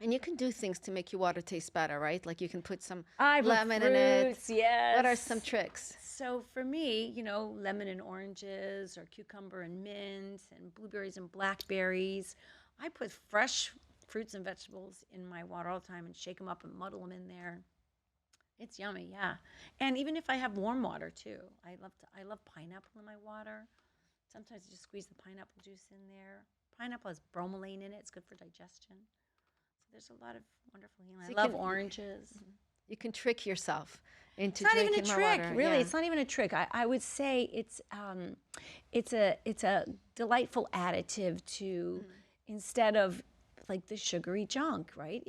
And you can do things to make your water taste better, right? Like you can put some Lemon in it. Yes. What are some tricks? So for me, lemon and oranges or cucumber and mint and blueberries and blackberries. I put fresh fruits and vegetables in my water all the time and shake them up and muddle them in there. It's yummy, yeah. And even if I have warm water too, I love pineapple in my water. Sometimes I just squeeze the pineapple juice in there. Pineapple has bromelain in it. It's good for digestion. So there's a lot of wonderful healing. I love oranges. You can trick yourself into it's not drinking even a more trick, water. really. Yeah. It's not even a trick. I would say it's a delightful additive to instead of like the sugary junk, right?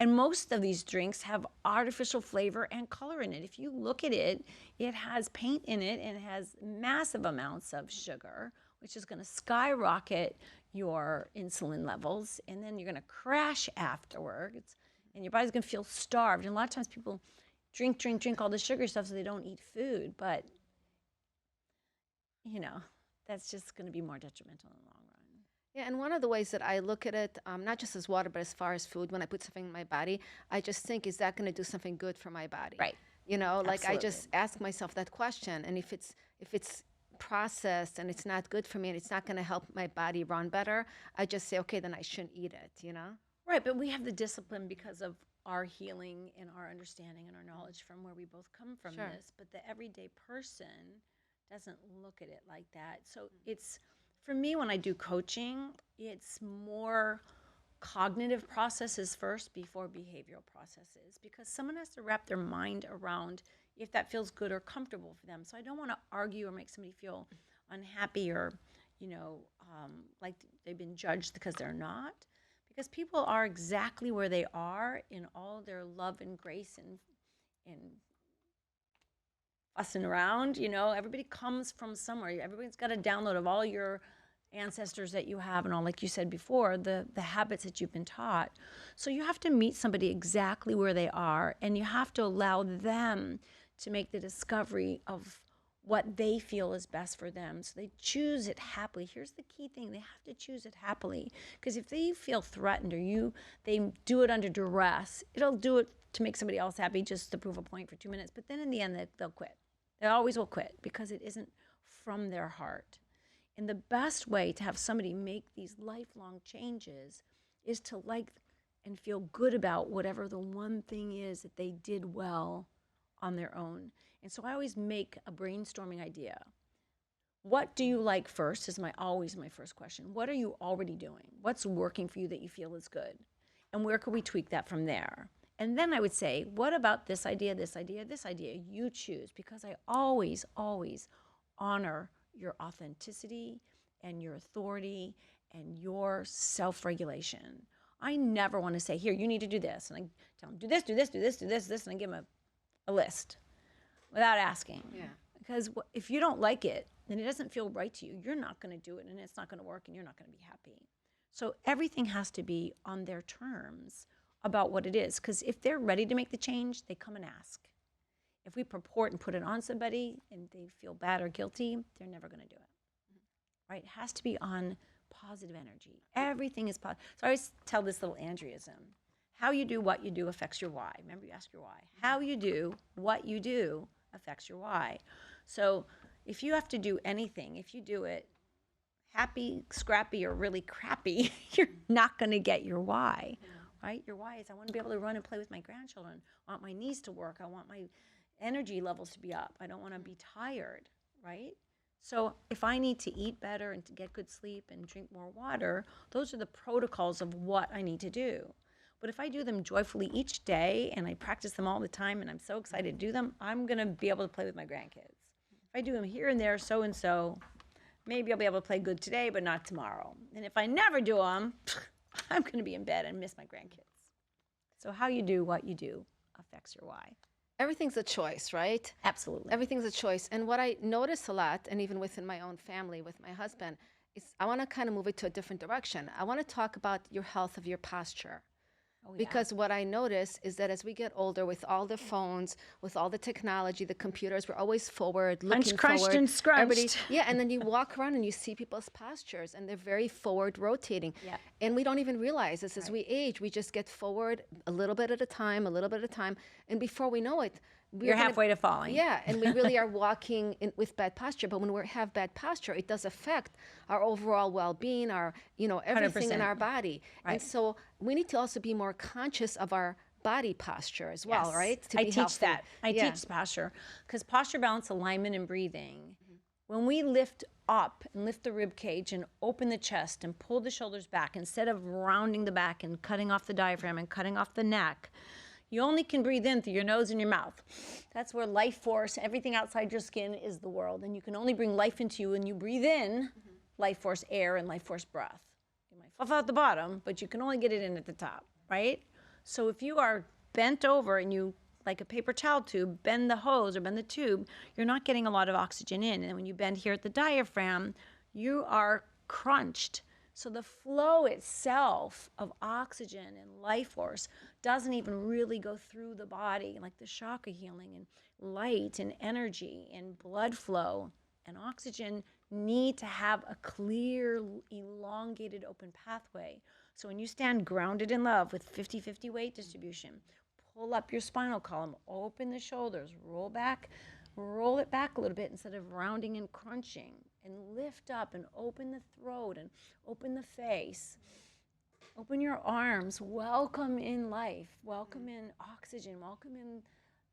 And most of these drinks have artificial flavor and color in it. If you look at it, it has paint in it and it has massive amounts of sugar, which is going to skyrocket your insulin levels, and then you're going to crash afterwards, and your body's going to feel starved. And a lot of times people drink all the sugar stuff so they don't eat food, but that's just going to be more detrimental in the long run. Yeah, and one of the ways that I look at it, not just as water, but as far as food, when I put something in my body, I just think, is that going to do something good for my body? Right. Like I Absolutely. just ask myself that question, and if it's processed and it's not good for me and it's not going to help my body run better, I just say, okay, then I shouldn't eat it. Right, but we have the discipline because of our healing and our understanding and our knowledge from where we both come from. Sure. This, but the everyday person doesn't look at it like that. So it's, for me, when I do coaching, it's more cognitive processes first before behavioral processes, because someone has to wrap their mind around if that feels good or comfortable for them. So I don't want to argue or make somebody feel unhappy or, like they've been judged because they're not. Because people are exactly where they are in all their love and grace and fussing around. Everybody comes from somewhere. Everybody's got a download of all your ancestors that you have and all, like you said before, the habits that you've been taught. So you have to meet somebody exactly where they are, and you have to allow them to make the discovery of what they feel is best for them. So they choose it happily. Here's the key thing. They have to choose it happily. Because if they feel threatened or they do it under duress, it'll do it to make somebody else happy just to prove a point for 2 minutes. But then in the end, they'll quit. They always will quit because it isn't from their heart. And the best way to have somebody make these lifelong changes is to like and feel good about whatever the one thing is that they did well on their own. And so I always make a brainstorming idea. What do you like first is always my first question. What are you already doing? What's working for you that you feel is good? And where could we tweak that from there? And then I would say, what about this idea, this idea, this idea? You choose, because I always, always honor your authenticity and your authority and your self-regulation. I never want to say, here, you need to do this. And I tell them, do this, do this, do this, do this, this, and I give them a list without asking. Yeah. Because if you don't like it, then it doesn't feel right to you. You're not going to do it, and it's not going to work, and you're not going to be happy. So everything has to be on their terms about what it is. Because if they're ready to make the change, they come and ask. If we purport and put it on somebody and they feel bad or guilty, they're never going to do it. Right? It has to be on positive energy. Everything is positive. So I always tell this little Andreasm. How you do what you do affects your why. Remember, you ask your why. How you do what you do affects your why. So if you have to do anything, if you do it happy, scrappy, or really crappy, you're not going to get your why. Right? Your why is, I want to be able to run and play with my grandchildren. I want my knees to work. I want my energy levels to be up. I don't want to be tired, right? So if I need to eat better and to get good sleep and drink more water, those are the protocols of what I need to do. But if I do them joyfully each day and I practice them all the time and I'm so excited to do them, I'm going to be able to play with my grandkids. If I do them here and there, so and so, maybe I'll be able to play good today, but not tomorrow. And if I never do them, I'm going to be in bed and miss my grandkids. So how you do what you do affects your why. everything's a choice, right? Absolutely. Everything's a choice. And what I notice a lot, and even within my own family with my husband, is I want to kind of move it to a different direction. I want to talk about your health of your posture. Oh, yeah. Because what I notice is that as we get older, with all the phones, with all the technology, the computers, we're always forward, looking Crunched forward. and scrunched. Everybody, yeah, and then you walk around and you see people's postures, and they're very forward rotating. Yeah. And we don't even realize this. As we age, we just get forward a little bit at a time, a little bit at a time, and before we know it, You're halfway to falling. Yeah, and we really are walking with bad posture. But when we have bad posture, it does affect our overall well-being, our, everything in 100%. our body. Right. And so we need to also be more conscious of our body posture as well, Yes. right? I teach that. I teach posture, because posture, balance, alignment, and breathing. When we lift up and lift the rib cage and open the chest and pull the shoulders back, instead of rounding the back and cutting off the diaphragm and cutting off the neck, you only can breathe in through your nose and your mouth. That's where life force, everything outside your skin is the world. And you can only bring life into you when you breathe in life force air and life force breath. You might fluff out the bottom, but you can only get it in at the top, right? So if you are bent over and you, like a paper towel tube, bend the hose or bend the tube, you're not getting a lot of oxygen in. And when you bend here at the diaphragm, you are crunched. So the flow itself of oxygen and life force doesn't even really go through the body, like the chakra healing and light and energy and blood flow. And oxygen need to have a clear, elongated, open pathway. So when you stand grounded in love with 50-50 weight distribution, pull up your spinal column, open the shoulders, roll it back a little bit instead of rounding and crunching, and lift up and open the throat and open the face. Open your arms, welcome in life, welcome in oxygen, welcome in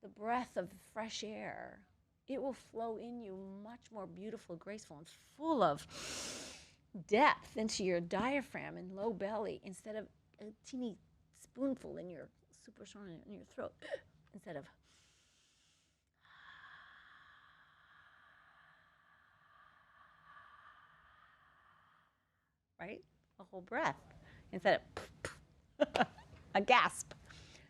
the breath of fresh air. It will flow in you much more beautiful, graceful, and full of depth into your diaphragm and low belly, instead of a teeny spoonful in your super strong in your throat, instead of right? A whole breath instead of a gasp.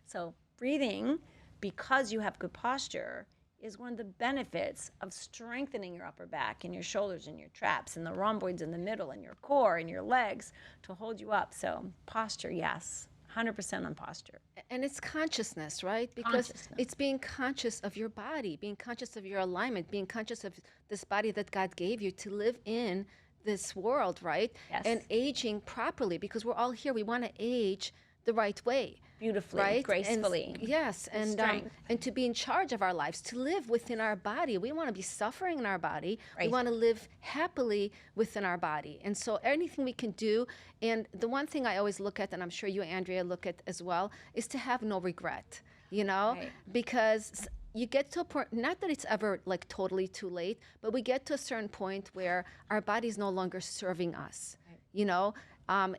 So breathing, because you have good posture, is one of the benefits of strengthening your upper back and your shoulders and your traps and the rhomboids in the middle and your core and your legs to hold you up. So posture, yes, 100% on posture. And it's consciousness, right? Because it's being conscious of your body, being conscious of your alignment, being conscious of this body that God gave you to live in this world, right? Yes. And aging properly, because we're all here. We want to age the right way. Beautifully, right? gracefully. And, yes, and to be in charge of our lives, to live within our body. We want to be suffering in our body. Right. We want to live happily within our body. And so anything we can do, and the one thing I always look at, and I'm sure you, Andrea, look at as well, is to have no regret, Right. because you get to a point, not that it's ever like totally too late, but we get to a certain point where our body's no longer serving us,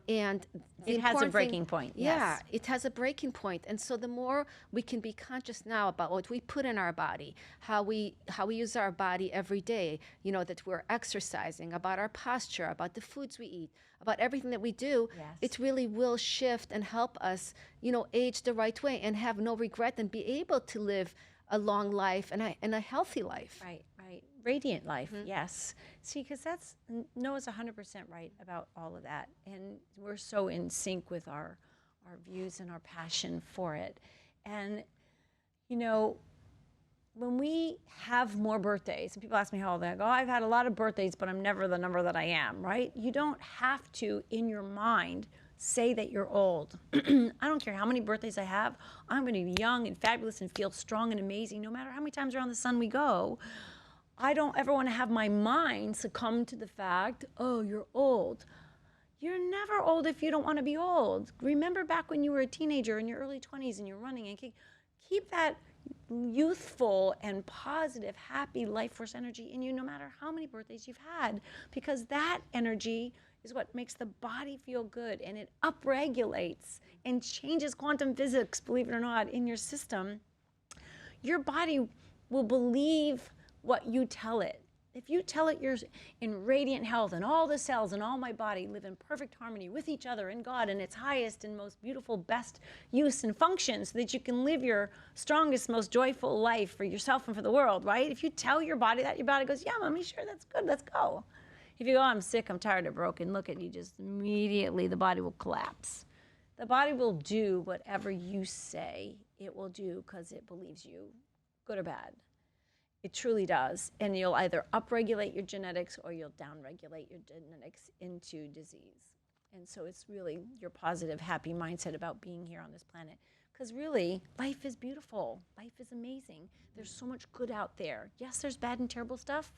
and it has a breaking point. Yeah, Yes. it has a breaking point. And so the more we can be conscious now about what we put in our body, how we use our body every day, that we're exercising, about our posture, about the foods we eat, about everything that we do, Yes. it really will shift and help us, age the right way and have no regret and be able to live a long life and a healthy life. Right. Radiant life, yes. See, because Noah's 100% right about all of that. And we're so in sync with our views and our passion for it. And, when we have more birthdays, and people ask me how old I go, I've had a lot of birthdays, but I'm never the number that I am, right? You don't have to, in your mind, say that you're old. I don't care how many birthdays I have. I'm going to be young and fabulous and feel strong and amazing no matter how many times around the sun we go. I don't ever want to have my mind succumb to the fact, oh, you're old. You're never old if you don't want to be old. Remember back when you were a teenager in your early 20s and you're running, and keep that youthful and positive, happy life force energy in you no matter how many birthdays you've had, because that energy is what makes the body feel good, and it upregulates and changes quantum physics, believe it or not, in your system. Your body will believe what you tell it. If you tell it you're in radiant health and all the cells in all my body live in perfect harmony with each other and God in its highest and most beautiful, best use and function so that you can live your strongest, most joyful life for yourself and for the world, right? If you tell your body that, your body goes, yeah, mommy, sure, that's good, let's go. If you go, I'm sick, I'm tired, I'm broken, look at you, just immediately the body will collapse. The body will do whatever you say it will do because it believes you, good or bad. It truly does. And you'll either upregulate your genetics or you'll downregulate your genetics into disease. And so it's really your positive, happy mindset about being here on this planet. Because really, life is beautiful. Life is amazing. There's so much good out there. Yes, there's bad and terrible stuff,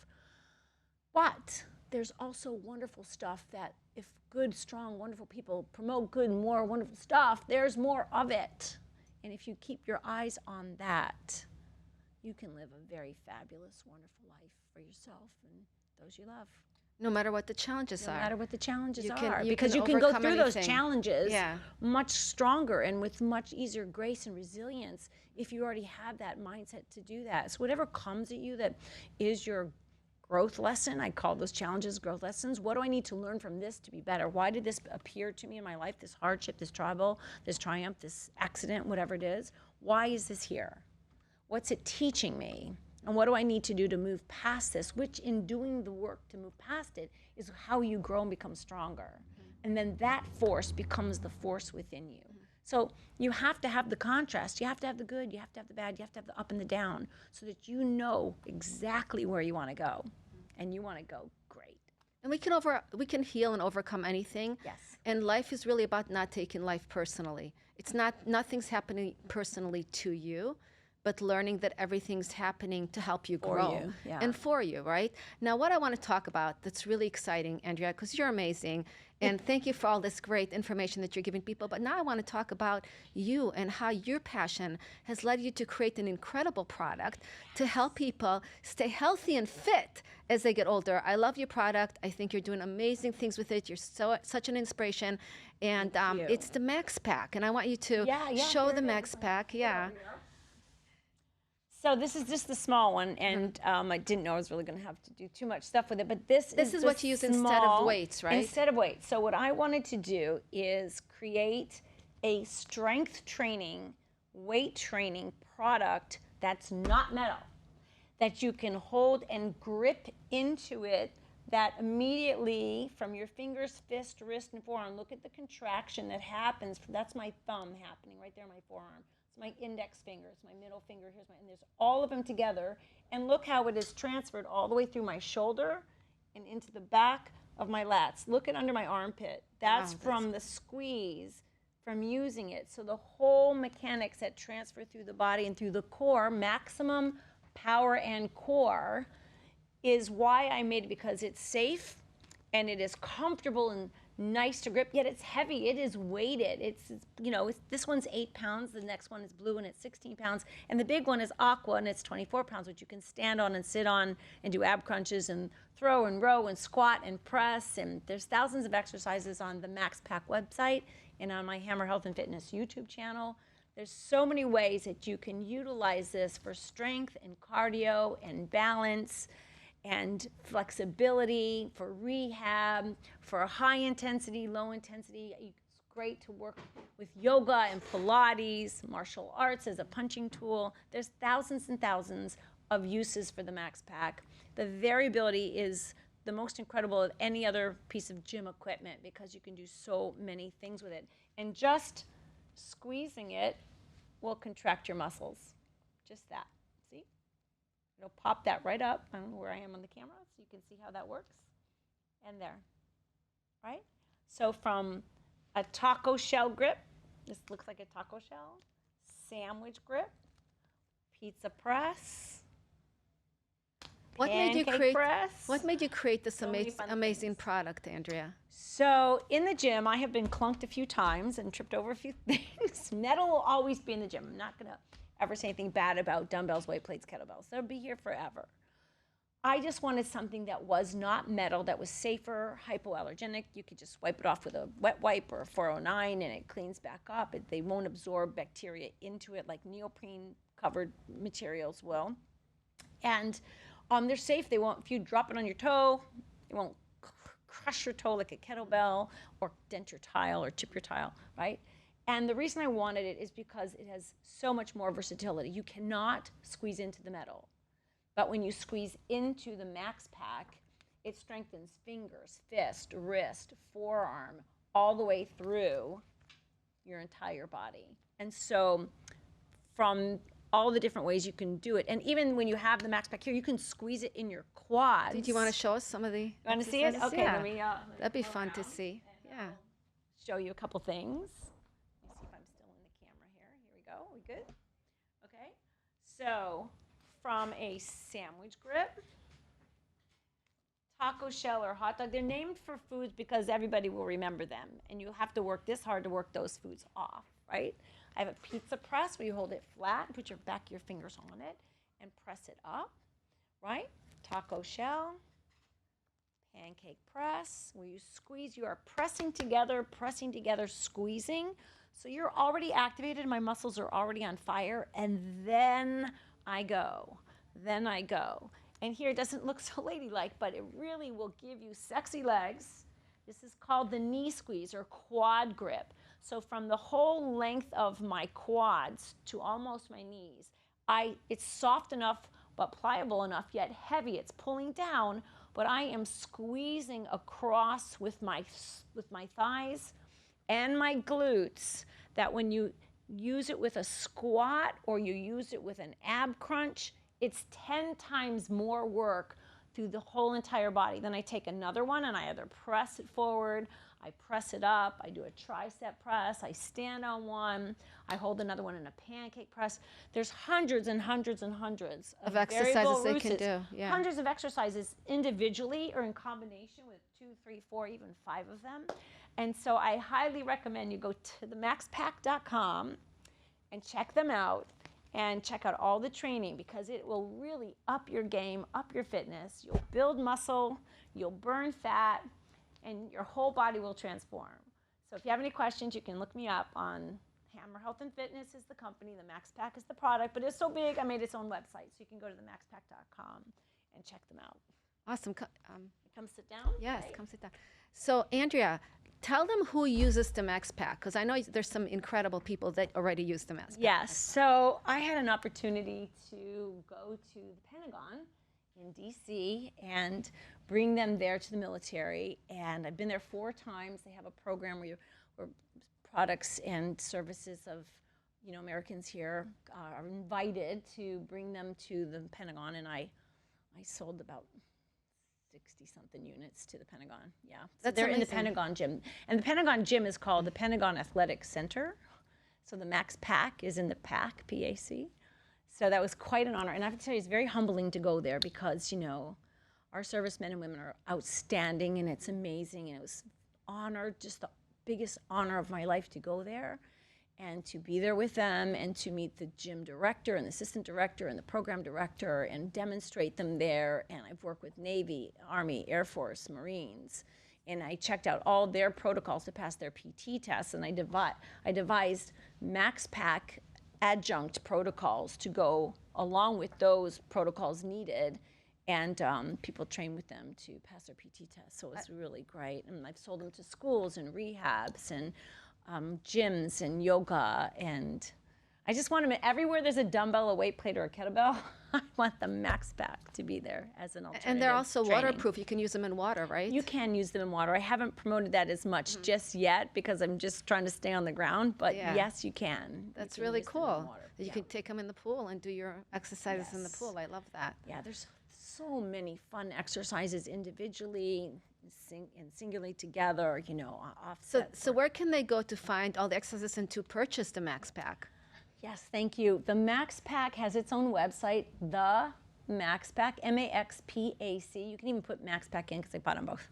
but there's also wonderful stuff that if good, strong, wonderful people promote good, more wonderful stuff, there's more of it. And if you keep your eyes on that, you can live a very fabulous, wonderful life for yourself and those you love. No matter what the challenges are. No matter what the challenges You are. can Because you can go overcome through those anything. challenges Yeah. much stronger and with much easier grace and resilience if you already have that mindset to do that. So whatever comes at you that is your growth lesson, I call those challenges growth lessons. What do I need to learn from this to be better? Why did this appear to me in my life, this hardship, this trouble, this triumph, this accident, whatever it is? Why is this here? What's it teaching me? And what do I need to do to move past this? Which in doing the work to move past it is how you grow and become stronger. And then that force becomes the force within you. So you have to have the contrast. You have to have the good, you have to have the bad, you have to have the up and the down so that you know exactly where you want to go. And you want to go great. And we can heal and overcome anything. Yes. And life is really about not taking life personally. It's nothing's happening personally to you, but learning that everything's happening to help you grow you, yeah. and for you, right? Now, what I want to talk about that's really exciting, Andrea, because you're amazing, and thank you for all this great information that you're giving people, but now I want to talk about you and how your passion has led you to create an incredible product to help people stay healthy and fit as they get older. I love your product. I think you're doing amazing things with it. You're such an inspiration. And you. it's the Max Pack, and I want you to show here the it is. Max Pack. Yeah. So this is just the small one, and I didn't know I was really going to have to do too much stuff with it, but this is what you use instead of weights, right? Instead of weights. So what I wanted to do is create a strength training, weight training product that's not metal, that you can hold and grip into it, that immediately from your fingers, fist, wrist, and forearm, look at the contraction that happens. That's my thumb happening right there in my forearm. It's my index finger, it's my middle finger, and there's all of them together. And look how it is transferred all the way through my shoulder and into the back of my lats. Look at under my armpit. That's from the squeeze, from using it. So the whole mechanics that transfer through the body and through the core, maximum power and core, is why I made it, because it's safe and it is comfortable and nice to grip, yet it's heavy. It is weighted. This one's 8 pounds, the next one is blue and it's 16 pounds, and the big one is aqua and it's 24 pounds, which you can stand on and sit on and do ab crunches and throw and row and squat and press, and there's thousands of exercises on the Max Pack website and on my Hammer Health and Fitness YouTube channel. There's so many ways that you can utilize this for strength and cardio and balance and flexibility, for rehab, for high intensity, low intensity. It's great to work with yoga and Pilates, martial arts as a punching tool. There's thousands and thousands of uses for the Max Pack. The variability is the most incredible of any other piece of gym equipment because you can do so many things with it. And just squeezing it will contract your muscles. Just that. See? It'll pop that right up. I don't know where I am on the camera, so you can see how that works. And there, right? So from a taco shell grip, this looks like a taco shell, sandwich grip, pizza press, What made you create this amazing product, Andrea? So in the gym, I have been clunked a few times and tripped over a few things. Metal will always be in the gym. I'm not going to ever say anything bad about dumbbells, weight plates, kettlebells. They'll be here forever. I just wanted something that was not metal, that was safer, hypoallergenic. You could just wipe it off with a wet wipe or a 409 and it cleans back up. They won't absorb bacteria into it like neoprene covered materials will. And They're safe. They won't, if you drop it on your toe, it won't crush your toe like a kettlebell or dent your tile or chip your tile, right? And the reason I wanted it is because it has so much more versatility. You cannot squeeze into the metal. But when you squeeze into the Max Pack, it strengthens fingers, fist, wrist, forearm, all the way through your entire body. And so from all the different ways you can do it, and even when you have the Max Pack here, you can squeeze it in your quads. Do you want to show us some of the? You want to see it? Okay, yeah. let me. That'd be fun to see. Yeah. Show you a couple things. Let me see if I'm still in the camera here. Here we go. We good? Okay. So from a sandwich grip, taco shell or hot dog, they're named for foods because everybody will remember them, and you have to work this hard to work those foods off, right? I have a pizza press where you hold it flat and put your back of your fingers on it and press it up, right? Taco shell, pancake press, where you squeeze, you are pressing together, squeezing. So you're already activated, my muscles are already on fire, and then I go. And here it doesn't look so ladylike, but it really will give you sexy legs. This is called the knee squeeze or quad grip. So from the whole length of my quads to almost my knees, it's soft enough but pliable enough yet heavy. It's pulling down, but I am squeezing across with my thighs and my glutes, that when you use it with a squat or you use it with an ab crunch, it's 10 times more work through the whole entire body. Then I take another one and I either press it forward, I press it up, I do a tricep press, I stand on one, I hold another one in a pancake press. There's hundreds and hundreds and hundreds of exercises they can routines, do. Yeah. Hundreds of exercises individually or in combination with 2, 3, 4, even 5 of them. And so I highly recommend you go to themaxpack.com and check them out and check out all the training, because it will really up your game, up your fitness. You'll build muscle, you'll burn fat, and your whole body will transform. So if you have any questions, you can look me up on Hammer Health and Fitness is the company, the Max Pack is the product, but it's so big I made its own website, so you can go to themaxpack.com and check them out. Awesome. Come sit down. Yes, right. come sit down. So Andrea, tell them who uses the Max Pack, because I know there's some incredible people that already use the Max Pack. Yes, so I had an opportunity to go to the Pentagon in DC and bring them there to the military, and I've been there 4 times. They have a program where products and services of Americans here are invited to bring them to the Pentagon, and I sold about 60-something units to the Pentagon. Yeah, so they're amazing. in the Pentagon gym, and the Pentagon gym is called the Pentagon Athletic Center. So the Max Pack is in the PAC, P-A-C. So that was quite an honor, and I have to tell you, it's very humbling to go there because our servicemen and women are outstanding, and it's amazing, and it was just the biggest honor of my life to go there and to be there with them and to meet the gym director and the assistant director and the program director and demonstrate them there. And I've worked with Navy, Army, Air Force, Marines, and I checked out all their protocols to pass their PT tests, and I devised Max Pack adjunct protocols to go along with those protocols needed, and people train with them to pass their PT tests. So it was really great, and I've sold them to schools and rehabs and gyms and yoga, and I just want them everywhere there's a dumbbell, a weight plate, or a kettlebell. I want the Max Pack to be there as an alternative. And they're also training. waterproof. You can use them in water, right? You can use them in water. I haven't promoted that as much just yet because I'm just trying to stay on the ground, but yes, you can. That's you can really use them in cool. water. You can take them in the pool and do your exercises in the pool. I love that. Yeah, there's so many fun exercises individually and singularly together, offset. So where can they go to find all the exercises and to purchase the Max Pack? Yes, thank you. The Max Pack has its own website, the Max Pack, M-A-X-P-A-C. You can even put Max Pack in because I bought them both.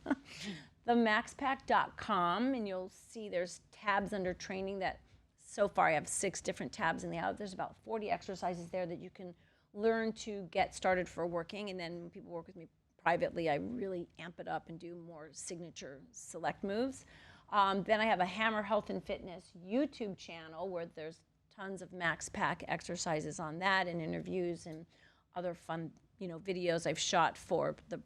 Themaxpack.com, and you'll see there's tabs under training that so far I have 6 different tabs in the out. There's about 40 exercises there that you can learn to get started for working, and then when people work with me privately, I really amp it up and do more signature select moves. Then I have a Hammer Health and Fitness YouTube channel where there's tons of Max Pack exercises on that and interviews and other fun videos I've shot for the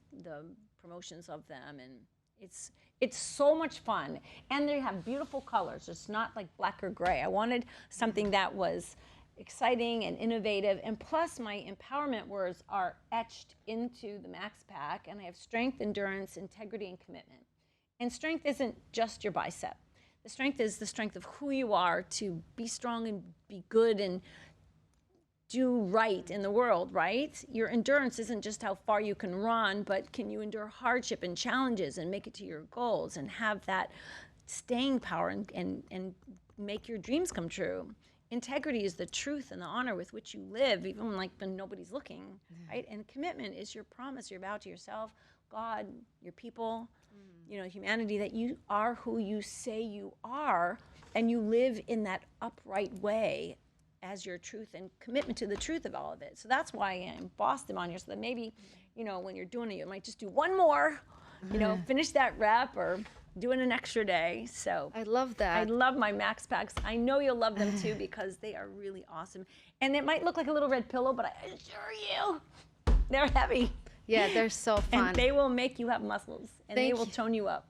promotions of them, and it's so much fun, and they have beautiful colors. It's not like black or gray. I wanted something that was exciting and innovative, and plus my empowerment words are etched into the Max Pack, and I have strength, endurance, integrity, and commitment. And strength isn't just your bicep. The strength is the strength of who you are to be strong and be good and do right in the world, right? Your endurance isn't just how far you can run, but can you endure hardship and challenges and make it to your goals and have that staying power and make your dreams come true. Integrity is the truth and the honor with which you live, even like when nobody's looking, right? And commitment is your promise, your vow to yourself, God, your people, humanity, that you are who you say you are, and you live in that upright way as your truth and commitment to the truth of all of it. So that's why I embossed them on here, so that maybe, when you're doing it, you might just do one more, finish that rep or doing an extra day. So I love that. I love my Max Packs. I know you'll love them too, because they are really awesome. And it might look like a little red pillow, but I assure you, they're heavy. Yeah, they're so fun. And they will make you have muscles, and they will tone you up.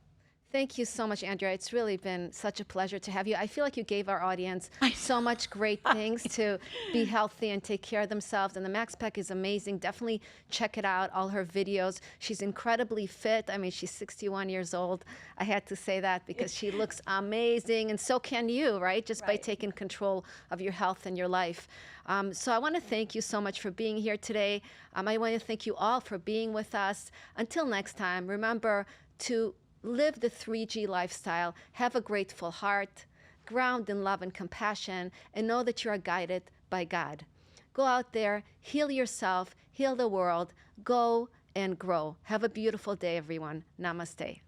Thank you so much, Andrea. It's really been such a pleasure to have you. I feel like you gave our audience so much great things to be healthy and take care of themselves. And the Max Pack is amazing. Definitely check it out, all her videos. She's incredibly fit. I mean, she's 61 years old. I had to say that because she looks amazing. And so can you, right? Just by taking control of your health and your life. So I want to thank you so much for being here today. I want to thank you all for being with us. Until next time, remember to live the 3G lifestyle, have a grateful heart, ground in love and compassion, and know that you are guided by God. Go out there, heal yourself, heal the world, go and grow. Have a beautiful day, everyone. Namaste.